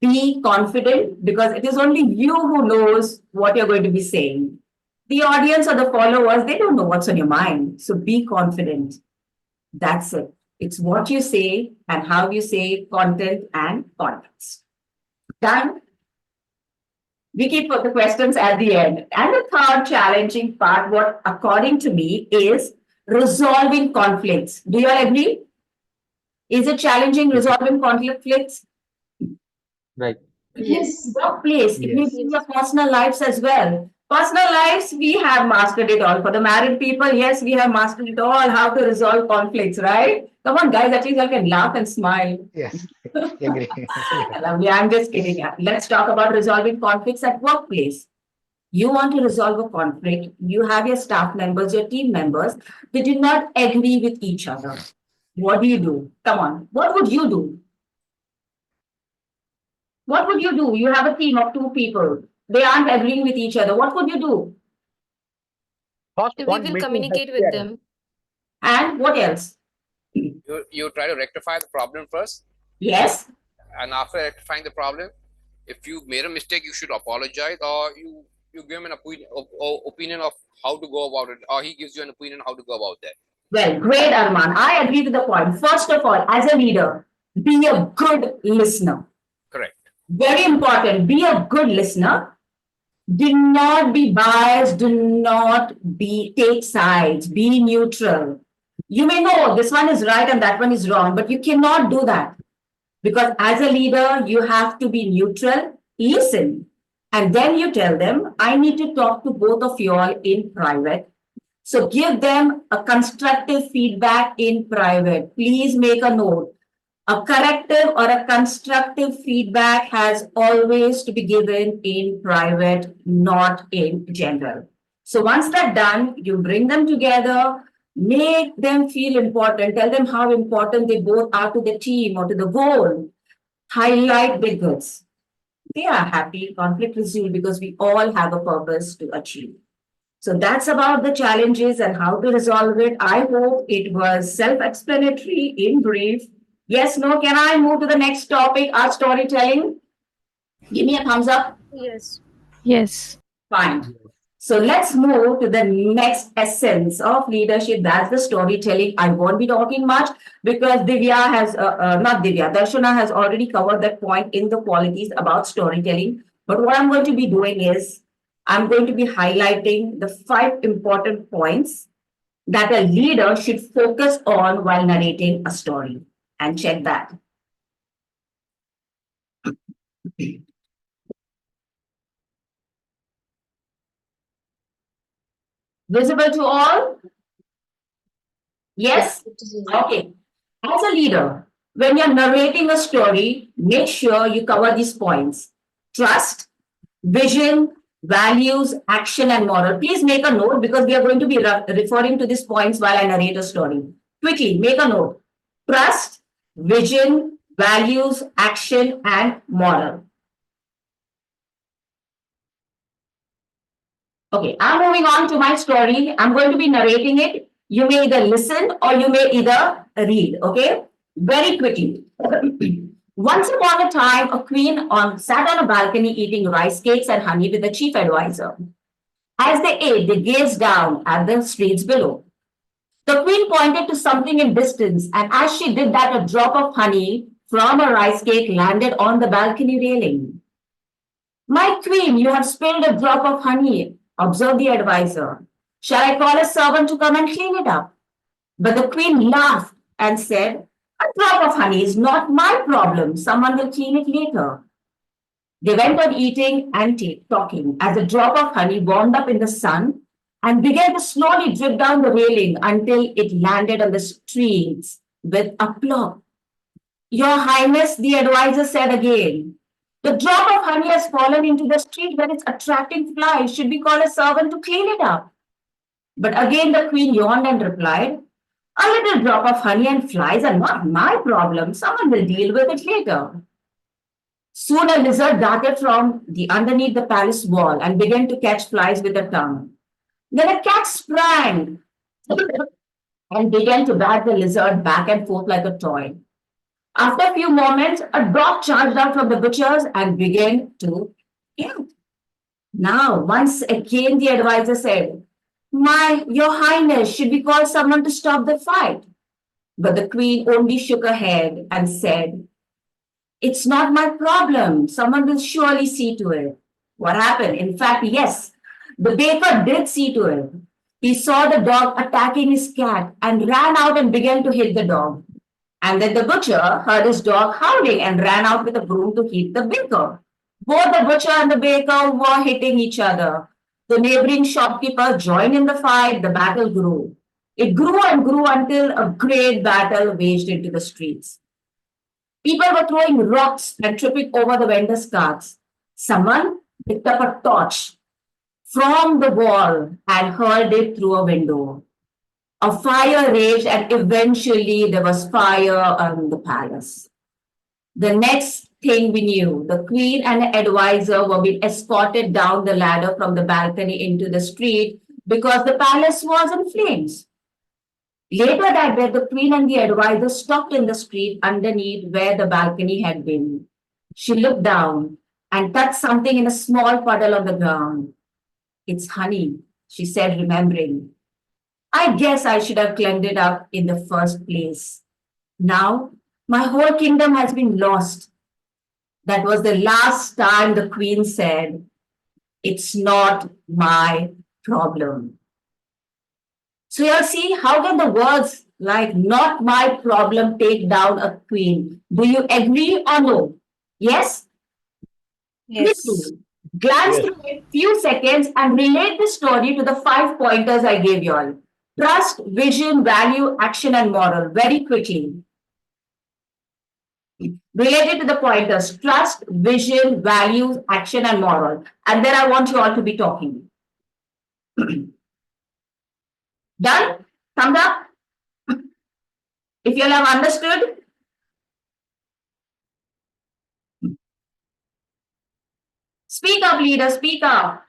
be confident because it is only you who knows what you're going to be saying. The audience or the followers, they don't know what's on your mind. So be confident. That's it. It's what you say and how you say, content and context. Done? We keep the questions at the end. And the third challenging part, what according to me is resolving conflicts. Do you all agree? Is it challenging resolving conflicts? Right. Yes. Workplace, it may be in your personal lives as well. Personal lives, we have mastered it all. For the married people, yes, we have mastered it all, how to resolve conflicts, right? Come on, guys, at least I can laugh and smile. Yes. Agree. Lovely, I'm just kidding. Let's talk about resolving conflicts at workplace. You want to resolve a conflict, you have your staff members, your team members, they do not agree with each other. What do? Come on, what would you do? What would you do? You have a team of 2 people. They aren't agreeing with each other. What would you do? First We point, will meeting communicate has with failed. them. And what else? You try to rectify the problem first, Yes. and after rectifying the problem, if you made a mistake, you should apologize, or you give him an opinion of how to go about it, or he gives you an opinion how to go about that. Well, great, Arman. I agree with the point. First of all, as a leader, be a good listener. Correct. Very important. Be a good listener. Do not be biased. Do not take sides. Be neutral. You may know this one is right and that one is wrong, but you cannot do that. Because as a leader, you have to be neutral, listen, and then you tell them, I need to talk to both of you all in private. So give them a constructive feedback in private. Please make a note. A corrective or a constructive feedback has always to be given in private, not in general. So once that's done, you bring them together, make them feel important, tell them how important they both are to the team or to the goal, highlight the goods. They are happy, conflict resolved because we all have a purpose to achieve. So that's about the challenges and how to resolve it. I hope it was self-explanatory in brief. Yes, no, can I move to the next topic, our storytelling? Give me a thumbs up. Yes. Yes. Fine. So let's move to the next essence of leadership. That's the storytelling. I won't be talking much because Divya has, not Divya, Darshana has already covered that point in the qualities about storytelling. But what I'm going to be doing is, I'm going to be highlighting the 5 important points that a leader should focus on while narrating a story. And check that. Visible to all? Yes? Okay. As a leader, when you're narrating a story, make sure you cover these points. Trust, vision, values, action, and moral. Please make a note because we are going to be referring to these points while I narrate a story. Quickly, make a note. Trust, vision, values, action, and moral. Okay, I'm moving on to my story. I'm going to be narrating it. You may either listen or you may either read, okay? Very quickly. Once upon a time, a queen sat on a balcony eating rice cakes and honey with the chief advisor. As they ate, they gazed down at the streets below. The queen pointed to something in distance, and as she did that, a drop of honey from a rice cake landed on the balcony railing. My queen, you have spilled a drop of honey, observed the advisor. Shall I call a servant to come and clean it up? But the queen laughed and said, a drop of honey is not my problem. Someone will clean it later. They went on eating and talking as a drop of honey warmed up in the sun and began to slowly drip down the railing until it landed on the streets with a plop. Your Highness, the advisor said again, the drop of honey has fallen into the street where it's attracting flies. Should we call a servant to clean it up? But again the queen yawned and replied, a little drop of honey and flies are not my problem. Someone will deal with it later. Soon a lizard darted from underneath the palace wall and began to catch flies with her tongue. Then a cat sprang and began to bat the lizard back and forth like a toy. After a few moments, a dog charged out from the butcher's and began to eat. Now, once again, the advisor said, Your Highness, should we call someone to stop the fight? But the queen only shook her head and said, it's not my problem. Someone will surely see to it. What happened? In fact, yes, the baker did see to it. He saw the dog attacking his cat and ran out and began to hit the dog. And then the butcher heard his dog howling and ran out with a broom to hit the baker. Both the butcher and the baker were hitting each other. The neighboring shopkeeper joined in the fight. The battle grew. It grew and grew until a great battle waged into the streets. People were throwing rocks and tripping over the vendors' carts. Someone picked up a torch from the wall and hurled it through a window. A fire raged and eventually there was fire in the palace. The next thing we knew, the queen and the advisor were being escorted down the ladder from the balcony into the street because the palace was in flames. Later that day, the queen and the advisor stopped in the street underneath where the balcony had been. She looked down and touched something in a small puddle on the ground. It's honey, she said, remembering. I guess I should have cleaned it up in the first place. Now, my whole kingdom has been lost. That was the last time the queen said, it's not my problem. So you'll see, how can the words like not my problem take down a queen? Do you agree or no? Yes? Yes. Glance through a few seconds and relate the story to the 5 pointers I gave you all. Trust, vision, value, action, and moral. Very quickly. Related to the pointers, trust, vision, values, action, and moral. And then I want you all to be talking. Done? Thumbs up? If you all have understood. Speak up, leader, speak up.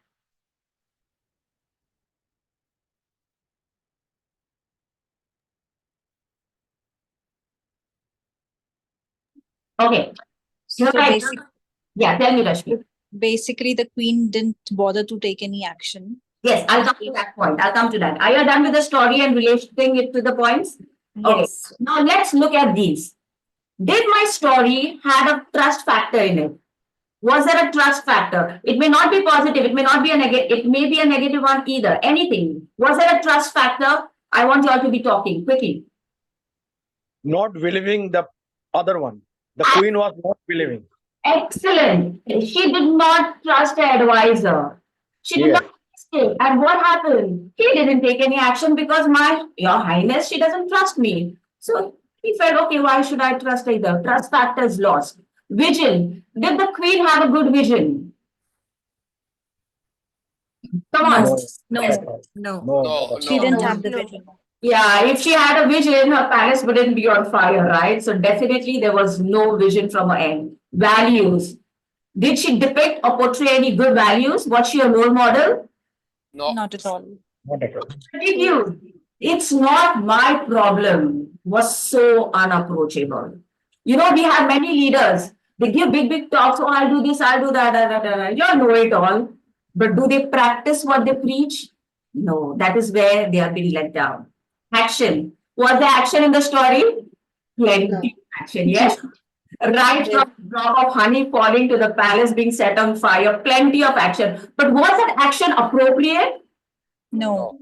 Okay. So Right. Yeah, tell me, Rashmi. basically, the queen didn't bother to take any action. Yes, I'll come to that point. I'll come to that. Are you done with the story and relating it to the points? Okay. Yes. Now let's look at these. Did my story have a trust factor in it? Was there a trust factor? It may not be positive. It may not be a negative. It may be a negative one either. Anything. Was there a trust factor? I want you all to be talking quickly. Not believing the other one. The queen was not believing. Excellent. She did not trust her advisor. She did Yes. not trust him. And what happened? He didn't take any action because Your Highness, she doesn't trust me. So he felt, okay, why should I trust either? Trust factor is lost. Vision. Did the queen have a good vision? Come on. No. She didn't have the vision. Yeah, if she had a vision, her palace wouldn't be on fire, right? So definitely there was no vision from her end. Values. Did she depict or portray any good values? Was she a role model? No. Not at all. Did you? It's not my problem was so unapproachable. You know, we have many leaders. They give big talks. Oh, I'll do this, I'll do that, that. You all know it all. But do they practice what they preach? No, that is where they are being let down. Action. Was there action in the story? Plenty of action, yes. Right from the drop of honey falling to the palace being set on fire, plenty of action. But was that action appropriate? No.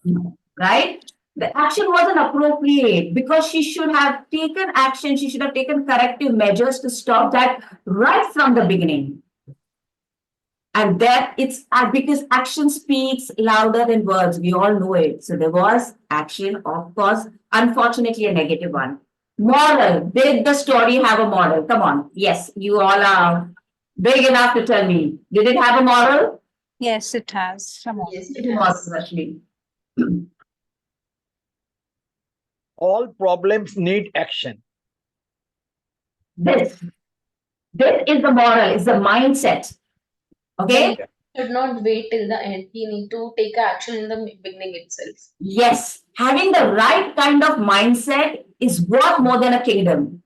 No, right? The action wasn't appropriate because she should have taken action. She should have taken corrective measures to stop that right from the beginning. And that it's because action speaks louder than words. We all know it. So there was action, of course, unfortunately, a negative one. Moral. Did the story have a moral? Come on. Yes, you all are big enough to tell me. Did it have a moral? Yes, it has. Come on. Yes, It it was, has. Rashmi. All problems need action. This is the moral, is the mindset. Okay? Should not wait till the end. We need to take action in the beginning itself. Yes, having the right kind of mindset is worth more than a kingdom.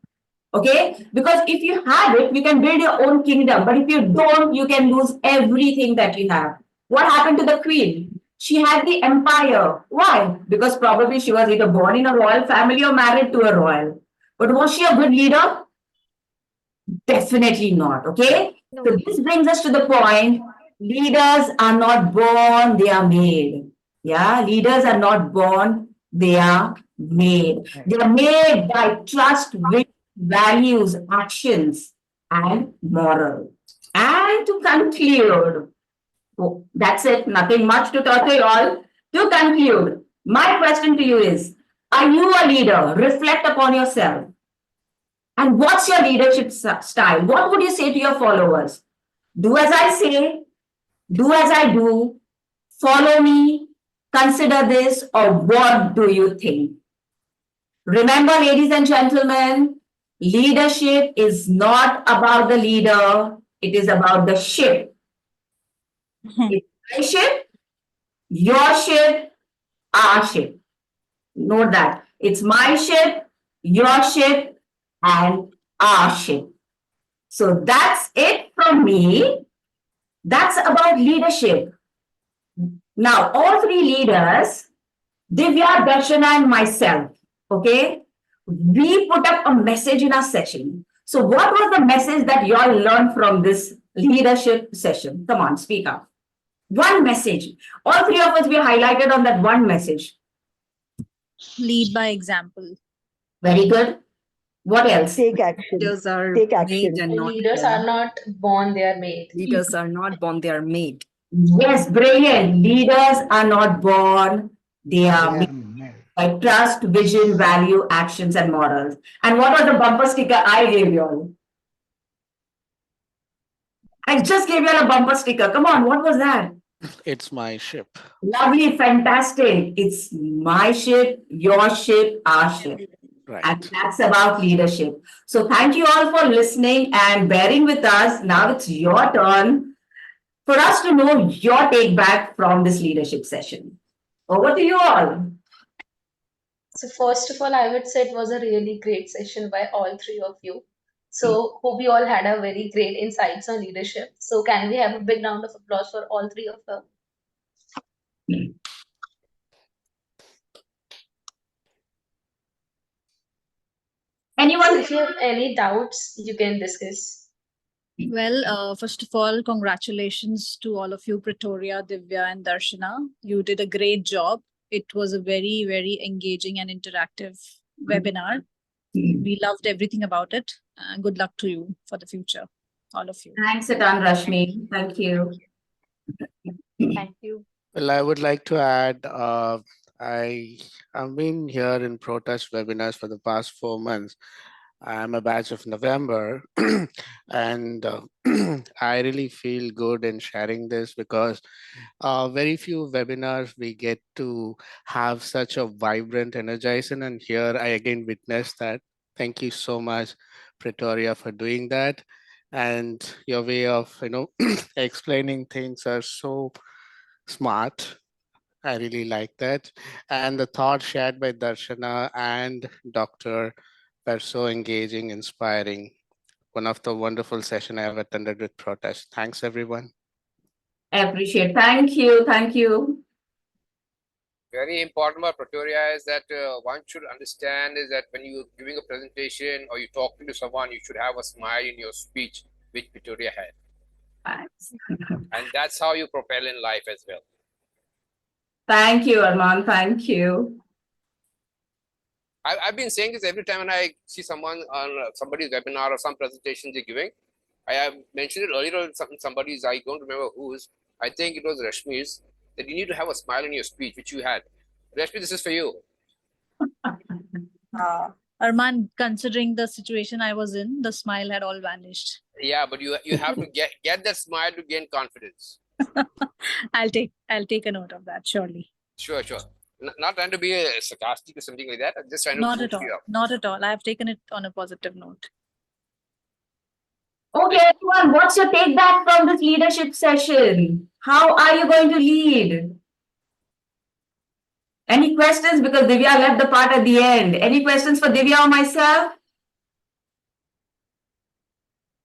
Okay? Because if you have it, you can build your own kingdom. But if you don't, you can lose everything that you have. What happened to the queen? She had the empire. Why? Because probably she was either born in a royal family or married to a royal. But was she a good leader? Definitely not. Okay? So this brings us to the point. Leaders are not born, they are made. Yeah, leaders are not born, they are made. They are made by trust, values, actions, and moral. And to conclude, oh, that's it, nothing much to talk to you all. To conclude, my question to you is, are you a leader? Reflect upon yourself. And what's your leadership style? What would you say to your followers? Do as I say, do as I do, follow me, consider this, or what do you think? Remember, ladies and gentlemen, leadership is not about the leader, it is about the ship. It's my ship, your ship, our ship. Note that. It's my ship, your ship, and our ship. So that's it from me. That's about leadership. Now, all three leaders, Divya, Darshana, and myself, okay, we put up a message in our session. So what was the message that you all learned from this leadership session? Come on, speak up. One message. All three of us, we highlighted on that one message. Lead by example. Very good. What else? Take action. Leaders are Take made action. and not Leaders born. are not born, they are made. Leaders are not born, they are made. Yes, brilliant. Leaders are not born, they are made by trust, vision, value, actions, and morals. And what was the bumper sticker I gave you all? I just gave you all a bumper sticker. Come on, what was that? It's my ship. Lovely, fantastic. It's my ship, your ship, our ship. Right. And that's about leadership. So thank you all for listening and bearing with us. Now it's your turn for us to know your take back from this leadership session. Over to you all. So first of all, I would say it was a really great session by all three of you. So hope you all had a very great insights on leadership. So can we have a big round of applause for all three of you? Anyone? So if you have any doubts, you can discuss. Well, first of all, congratulations to all of you, Pretoria, Divya, and Darshana. You did a great job. It was a very, very engaging and interactive webinar. We loved everything about it. Good luck to you for the future, all of you. Thanks, Atan Rashmi. Thank you. Thank you. Well, I would like to add, I've been here in protest webinars for the past 4 months. I'm a batch of November, and I really feel good in sharing this because very few webinars we get to have such a vibrant, energizing, and here I again witnessed that. Thank you so much, Pretoria, for doing that. And your way of, explaining things are so smart. I really like that. And the thought shared by Darshana and Dr. were so engaging, inspiring. One of the wonderful session I have attended with Protest. Thanks, everyone. I appreciate. Thank you. Thank you. Very important about Pretoria is that one should understand is that when you're giving a presentation or you're talking to someone, you should have a smile in your speech, which Pretoria had. Thanks. And that's how you propel in life as well. Thank you, Arman. Thank you. I've been saying this every time when I see someone on somebody's webinar or some presentation they're giving. I have mentioned it earlier on somebody's, I don't remember whose, I think it was Rashmi's, that you need to have a smile in your speech, which you had. Rashmi, this is for you. Arman, considering the situation I was in, the smile had all vanished. Yeah, but you have to get that smile to gain confidence. I'll take a note of that, surely. Sure. Not trying to be sarcastic or something like that. I'm just trying to Not boost at all. you up. Not at all. I have taken it on a positive note. Okay, everyone, what's your take back from this leadership session? How are you going to lead? Any questions? Because Divya left the part at the end. Any questions for Divya or myself?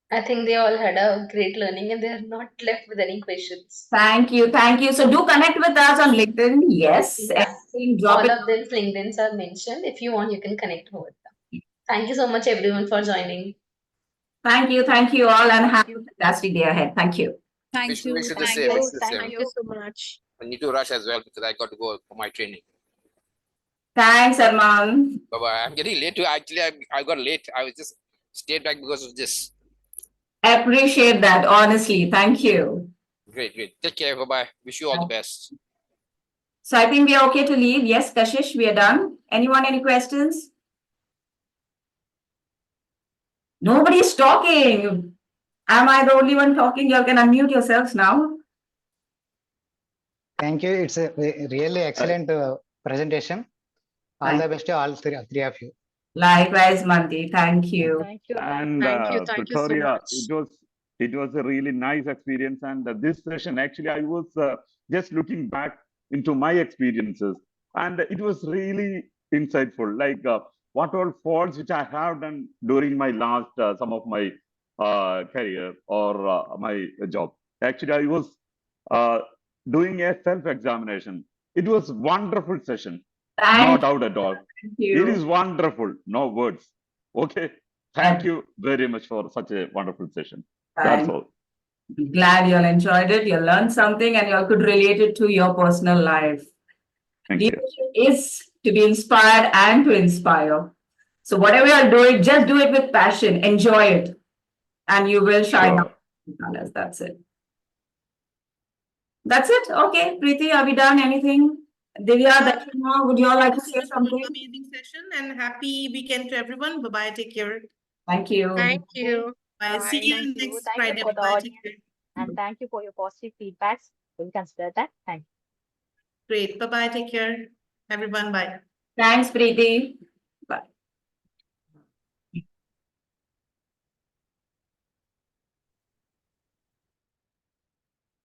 I think they all had a great learning and they are not left with any questions. Thank you. Thank you. So do connect with us on LinkedIn. Yes. Yeah. Drop All it. of them's LinkedIn's are mentioned. If you want, you can connect with them. Thank you so much, everyone, for joining. Thank you all, and have a fantastic day ahead. Thank you. Wish you the same. Thank you so much. I need to rush as well because I got to go for my training. Thanks, Arman. Bye-bye. I'm getting late too. Actually, I got late. I was just stayed back because of this. Appreciate that, honestly. Thank you. Great. Take care. Bye-bye. Wish you all the best. So I think we are okay to leave. Yes, Kashish, we are done. Anyone, any questions? Nobody's talking. Am I the only one talking? You all can unmute yourselves now. Thank you. It's a really excellent presentation. All the best to all three of you. Likewise, Manti. Thank you. And Thank you so Pretoria, much. it was a really nice experience. And this session, actually, I was just looking back into my experiences, and it was really insightful. Like what all faults which I have done during my last some of my career or my job. Actually, I was doing a self-examination. It was wonderful session. No doubt at all. It is wonderful. No words. Okay. Thank you very much for such a wonderful session. That's all. Glad you all enjoyed it. You learned something and you all could relate it to your personal life. Leadership is to be inspired and to inspire. So whatever you're doing, just do it with passion. Enjoy it. And you will shine out. That's it. That's it. Okay. Preeti, are we done? Anything? Divya, Darshana, would you all like to say something? Amazing session and happy weekend to everyone. Bye-bye. Take care. Thank you. Thank you. Bye. See you Thank you. next Thank you Friday. for the Bye. Take audience. care. And thank you for your positive feedbacks. We'll consider that. Thank you. Great. Bye-bye. Take care. Everyone. Bye. Thanks, Preeti.